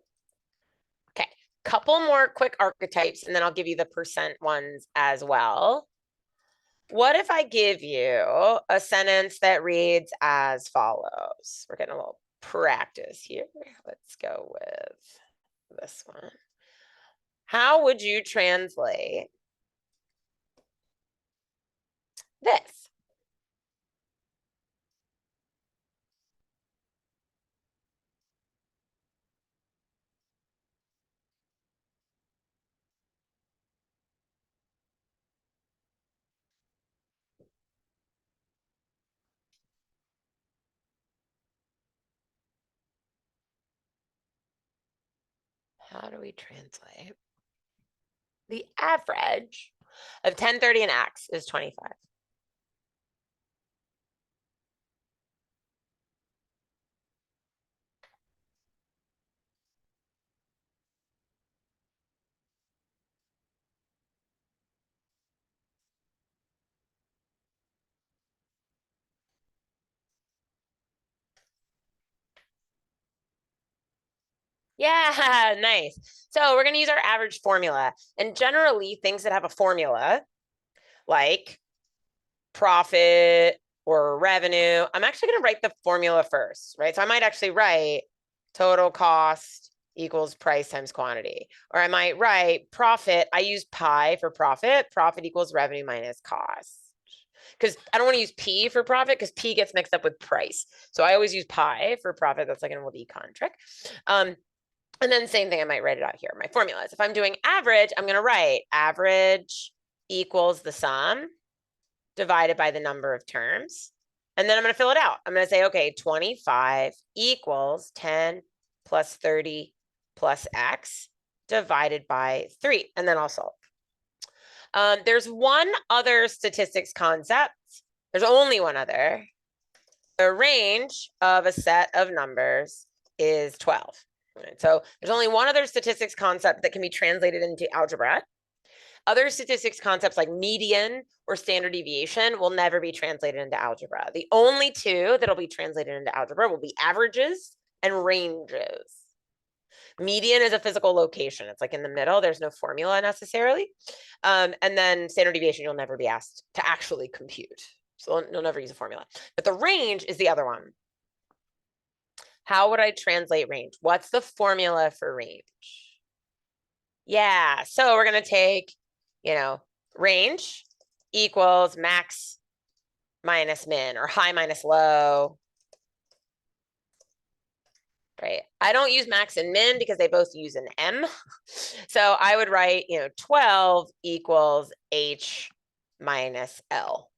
Okay, couple more quick archetypes, and then I'll give you the percent ones as well. What if I give you a sentence that reads as follows? We're getting a little practice here. Let's go with this one. How would you translate this? How do we translate? The average of 10, 30, and X is 25. Yeah, nice. So we're going to use our average formula. And generally, things that have a formula, like profit or revenue, I'm actually going to write the formula first, right? So I might actually write total cost equals price times quantity. Or I might write profit. I use pi for profit. Profit equals revenue minus cost. Because I don't want to use P for profit because P gets mixed up with price. So I always use pi for profit. That's like an old econ trick. And then same thing, I might write it out here. My formulas. If I'm doing average, I'm going to write average equals the sum divided by the number of terms. And then I'm going to fill it out. I'm going to say, okay, 25 equals 10 plus 30 plus X divided by 3. And then I'll solve. There's one other statistics concept. There's only one other. The range of a set of numbers is 12. Right? So there's only one other statistics concept that can be translated into algebra. Other statistics concepts like median or standard deviation will never be translated into algebra. The only two that'll be translated into algebra will be averages and ranges. Median is a physical location. It's like in the middle. There's no formula necessarily. And then standard deviation, you'll never be asked to actually compute. So you'll never use a formula. But the range is the other one. How would I translate range? What's the formula for range? Yeah, so we're going to take, range equals max minus min or high minus low. Right. I don't use max and min because they both use an M. So I would write, 12 equals H minus L.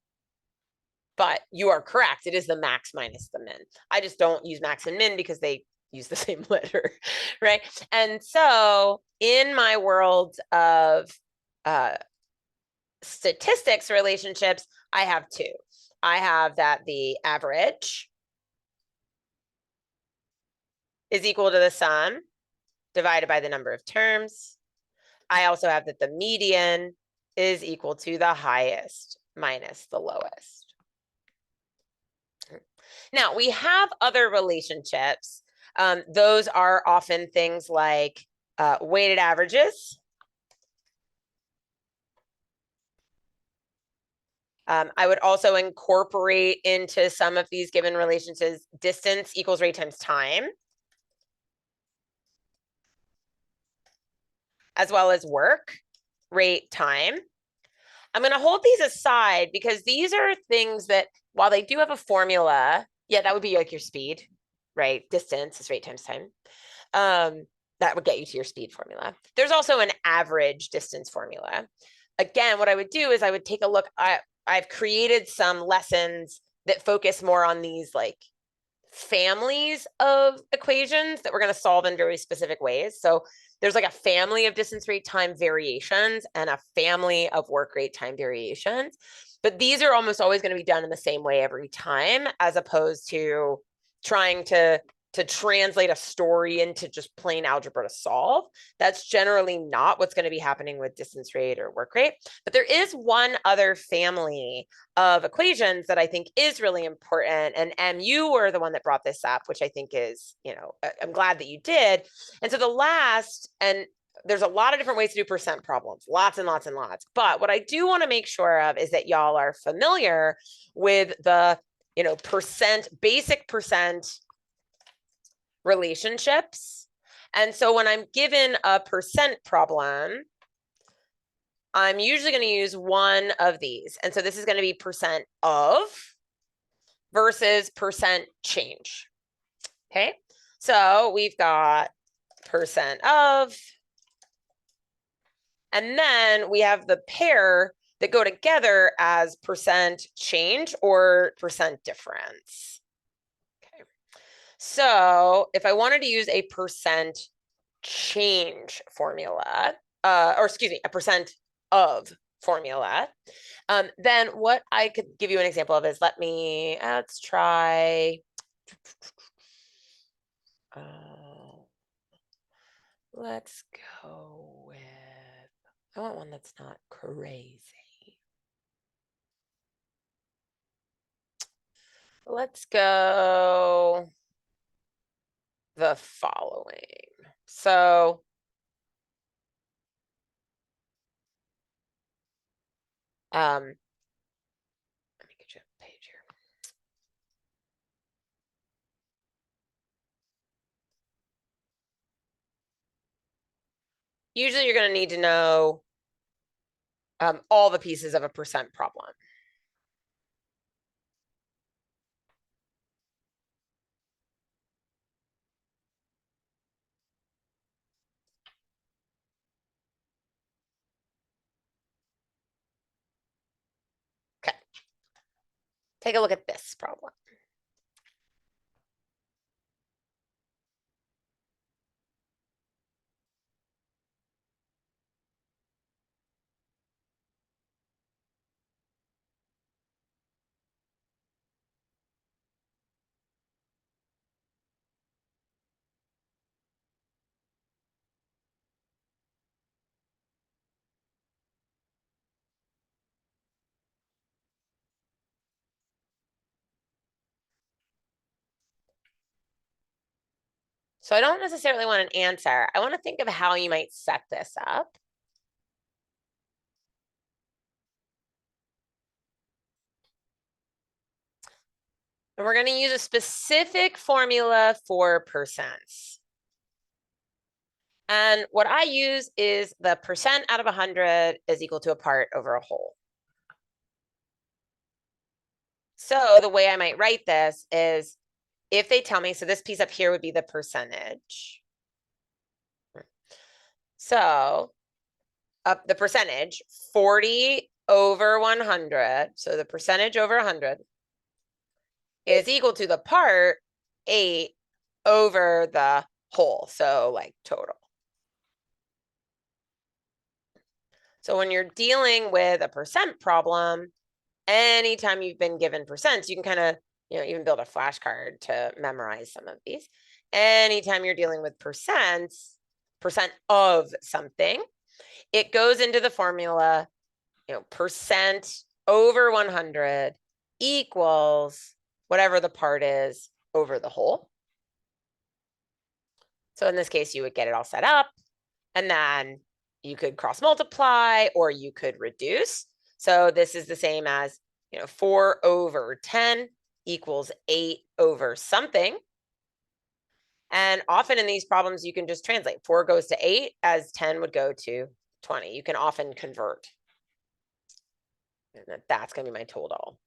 But you are correct. It is the max minus the min. I just don't use max and min because they use the same letter, right? And so in my world of statistics relationships, I have two. I have that the average is equal to the sum divided by the number of terms. I also have that the median is equal to the highest minus the lowest. Now, we have other relationships. Those are often things like weighted averages. I would also incorporate into some of these given relationships distance equals rate times time, as well as work. rate time. I'm going to hold these aside because these are things that, while they do have a formula, yeah, that would be like your speed, right? Distance is rate times time. That would get you to your speed formula. There's also an average distance formula. Again, what I would do is I would take a look. I've created some lessons that focus more on these like families of equations that we're going to solve in very specific ways. So there's like a family of distance rate time variations and a family of work rate time variations. But these are almost always going to be done in the same way every time, as opposed to trying to translate a story into just plain algebra to solve. That's generally not what's going to be happening with distance rate or work rate. But there is one other family of equations that I think is really important. And you were the one that brought this up, which I think is, I'm glad that you did. And so the last, and there's a lot of different ways to do percent problems, lots and lots and lots. But what I do want to make sure of is that y'all are familiar with the, basic percent relationships. And so when I'm given a percent problem, I'm usually going to use one of these. And so this is going to be percent of versus percent change. Okay, so we've got percent of, and then we have the pair that go together as percent change or percent difference. Okay, so if I wanted to use a percent change formula, or excuse me, a percent of formula, then what I could give you an example of is, let's try, let's go with, I want one that's not crazy. Let's go the following. So let me get you a page here. Usually you're going to need to know all the pieces of a percent problem. Okay. Take a look at this problem. So I don't necessarily want an answer. I want to think of how you might set this up. And we're going to use a specific formula for percents. And what I use is the percent out of 100 is equal to a part over a whole. So the way I might write this is, if they tell me, so this piece up here would be the percentage. So the percentage, 40 over 100, so the percentage over 100 is equal to the part 8 over the whole, so like total. So when you're dealing with a percent problem, anytime you've been given percents, you can kind of, even build a flashcard to memorize some of these. Anytime you're dealing with percents, percent of something, it goes into the formula, percent over 100 equals whatever the part is over the whole. So in this case, you would get it all set up, and then you could cross multiply or you could reduce. So this is the same as, 4 over 10 equals 8 over something. And often in these problems, you can just translate 4 goes to 8 as 10 would go to 20. You can often convert. And that's going to be my total.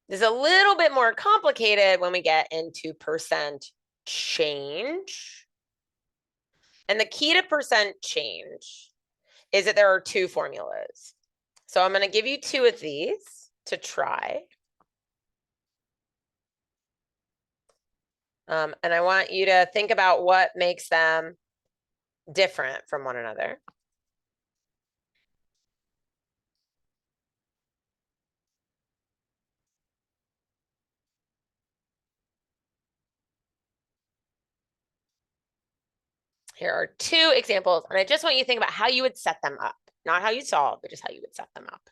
This is a little bit more complicated when we get into percent change. And the key to percent change is that there are two formulas. So I'm going to give you two of these to try. And I want you to think about what makes them different from one another. Here are two examples, and I just want you to think about how you would set them up. Not how you solve, but just how you would set them up.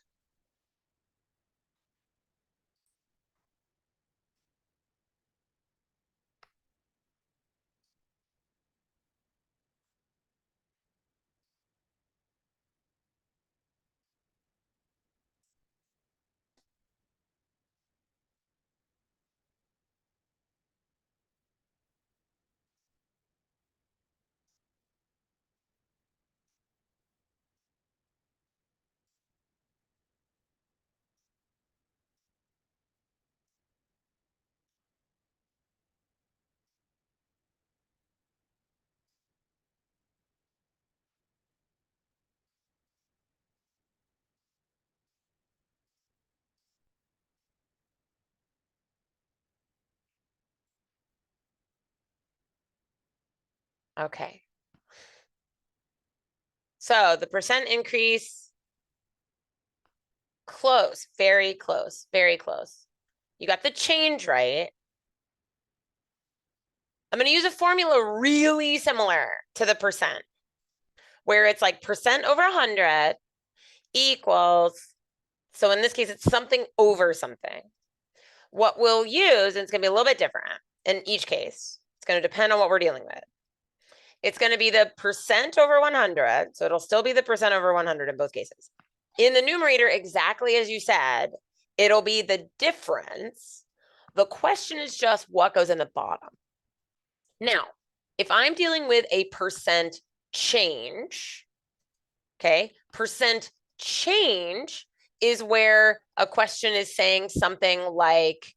Okay. So the percent increase, close, very close, very close. You got the change right. I'm going to use a formula really similar to the percent, where it's like percent over 100 equals, so in this case, it's something over something. What we'll use, and it's going to be a little bit different in each case. It's going to depend on what we're dealing with. It's going to be the percent over 100. So it'll still be the percent over 100 in both cases. In the numerator, exactly as you said, it'll be the difference. The question is just what goes in the bottom. Now, if I'm dealing with a percent change, okay, percent change is where a question is saying something like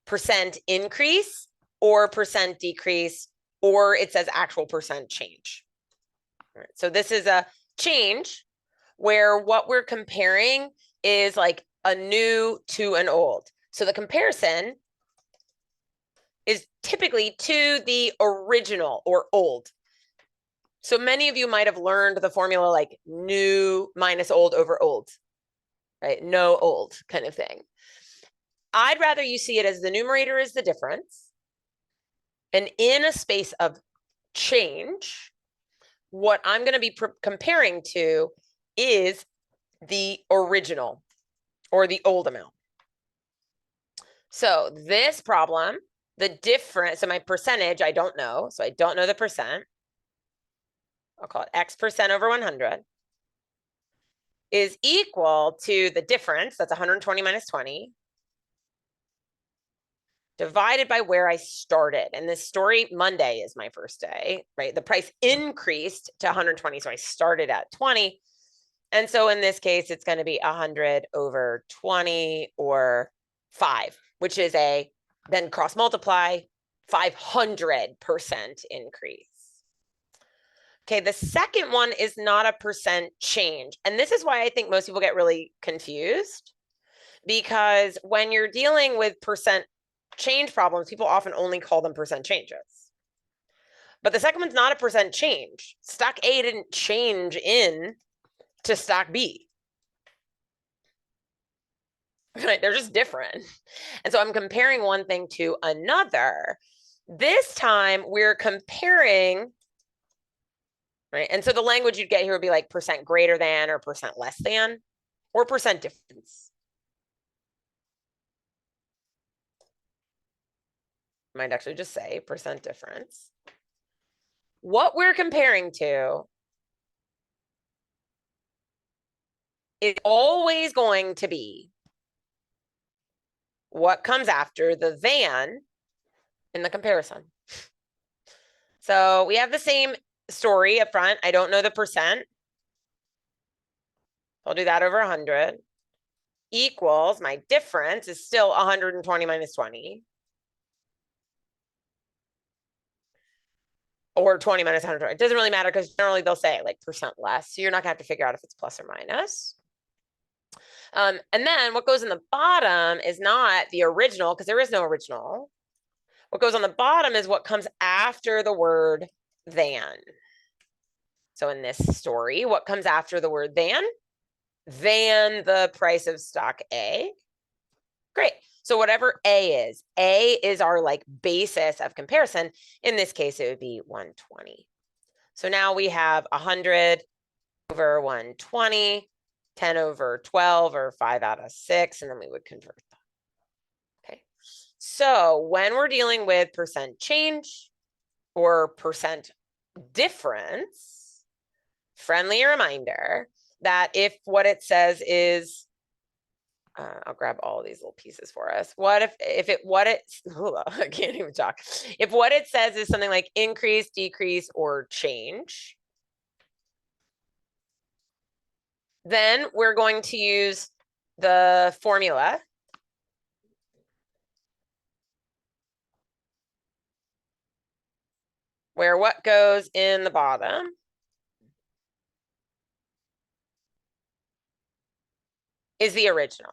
percent increase or percent decrease, or it says actual percent change. All right, so this is a change where what we're comparing is like a new to an old. So the comparison is typically to the original or old. So many of you might have learned the formula like new minus old over old, right? No old kind of thing. I'd rather you see it as the numerator is the difference. And in a space of change, what I'm going to be comparing to is the original or the old amount. So this problem, the difference, so my percentage, I don't know. So I don't know the percent. I'll call it X percent over 100 is equal to the difference, that's 120 minus 20, divided by where I started. And this story, Monday is my first day, right? The price increased to 120, so I started at 20. And so in this case, it's going to be 100 over 20 or 5, which is a, then cross multiply, 500% increase. Okay, the second one is not a percent change. And this is why I think most people get really confused, because when you're dealing with percent change problems, people often only call them percent changes. But the second one's not a percent change. Stock A didn't change in to stock B. Right? They're just different. And so I'm comparing one thing to another. This time we're comparing, right? And so the language you'd get here would be like percent greater than or percent less than or percent difference. Might actually just say percent difference. What we're comparing to is always going to be what comes after the than in the comparison. So we have the same story up front. I don't know the percent. I'll do that over 100 equals my difference is still 120 minus 20. Or 20 minus 120. It doesn't really matter because generally they'll say like percent less. So you're not gonna have to figure out if it's plus or minus. And then what goes in the bottom is not the original because there is no original. What goes on the bottom is what comes after the word than. So in this story, what comes after the word than? Than the price of stock A. Great. So whatever A is our like basis of comparison. In this case, it would be 120. So now we have 100 over 120, 10 over 12, or 5 out of 6, and then we would convert them. Okay. So when we're dealing with percent change or percent difference, friendly reminder that if what it says is, I'll grab all of these little pieces for us. What if I can't even talk. If what it says is something like increase, decrease, or change, then we're going to use the formula where what goes in the bottom is the original.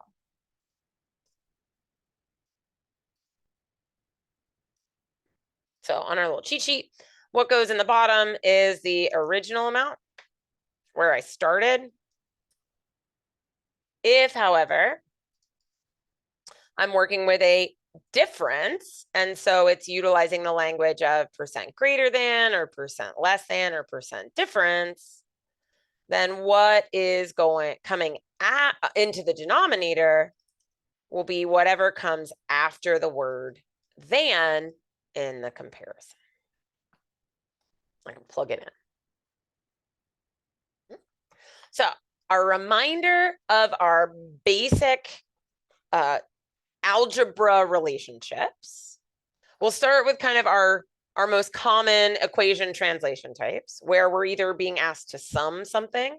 So on our little cheat sheet, what goes in the bottom is the original amount where I started. If, however, I'm working with a difference, and so it's utilizing the language of percent greater than or percent less than or percent difference, then what is coming into the denominator will be whatever comes after the word than in the comparison. I can plug it in. So our reminder of our basic algebra relationships. We'll start with kind of our most common equation translation types, where we're either being asked to sum something,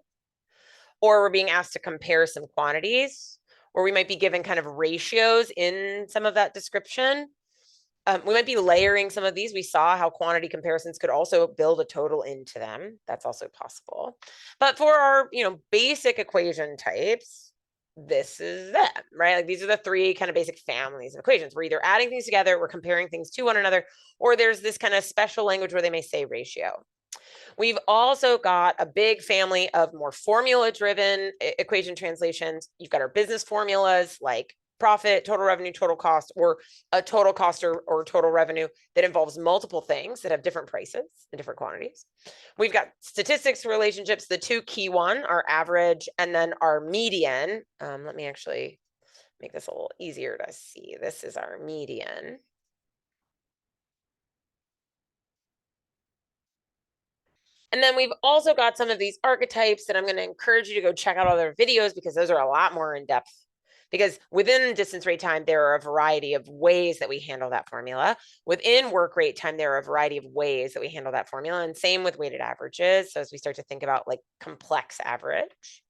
or we're being asked to compare some quantities, or we might be given kind of ratios in some of that description. We might be layering some of these. We saw how quantity comparisons could also build a total into them. That's also possible. But for our, basic equation types, this is them, right? Like these are the three kind of basic families of equations. We're either adding things together, we're comparing things to one another, or there's this kind of special language where they may say ratio. We've also got a big family of more formula-driven equation translations. You've got our business formulas like profit, total revenue, total cost, or a total cost or total revenue that involves multiple things that have different prices and different quantities. We've got statistics relationships. The two key one are average and then our median. Let me actually make this a little easier to see. This is our median. And then we've also got some of these archetypes that I'm going to encourage you to go check out other videos because those are a lot more in depth. Because within distance rate time, there are a variety of ways that we handle that formula. Within work rate time, there are a variety of ways that we handle that formula. And same with weighted averages. So as we start to think about like complex average.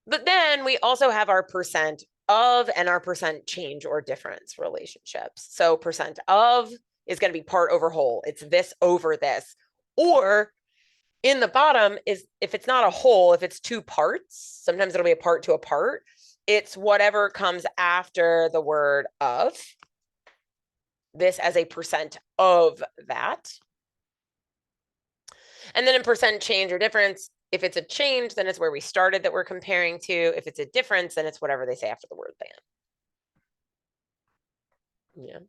But then we also have our percent of and our percent change or difference relationships. So percent of is going to be part over whole. It's this over this. Or in the bottom is if it's not a whole, if it's two parts, sometimes it'll be a part to a part. It's whatever comes after the word of. This as a percent of that. And then in percent change or difference, if it's a change, then it's where we started that we're comparing to. If it's a difference, then it's whatever they say after the word than. Yeah.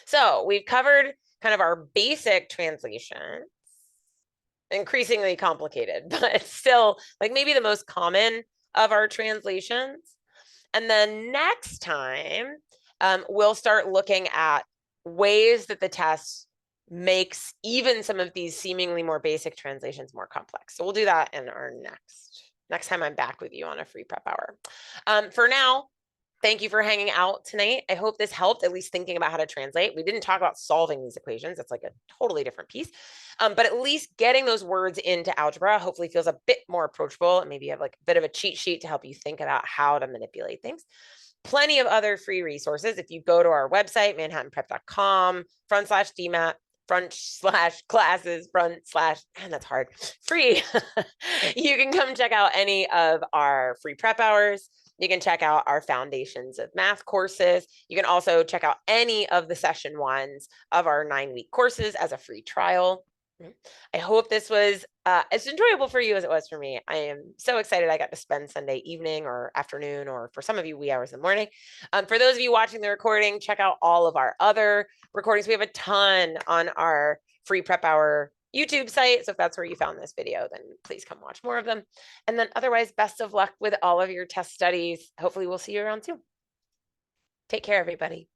So we've covered kind of our basic translation. Increasingly complicated, but still like maybe the most common of our translations. And then next time, we'll start looking at ways that the test makes even some of these seemingly more basic translations more complex. So we'll do that in our next time I'm back with you on a free prep hour. For now, Thank you for hanging out tonight. I hope this helped, at least thinking about how to translate. We didn't talk about solving these equations. That's like a totally different piece. But at least getting those words into algebra hopefully feels a bit more approachable. And maybe you have like a bit of a cheat sheet to help you think about how to manipulate things. Plenty of other free resources. If you go to our website, manhattanprep.com/GMAT, /classes, man, that's hard, free. You can come check out any of our free prep hours. You can check out our Foundations of Math courses. You can also check out any of the session ones of our 9-week courses as a free trial. I hope this was as enjoyable for you as it was for me. I am so excited I got to spend Sunday evening or afternoon, or for some of you, wee hours in the morning. For those of you watching the recording, check out all of our other recordings. We have a ton on our free prep hour YouTube site. So if that's where you found this video, then please come watch more of them. And then otherwise, best of luck with all of your test studies. Hopefully we'll see you around soon. Take care, everybody.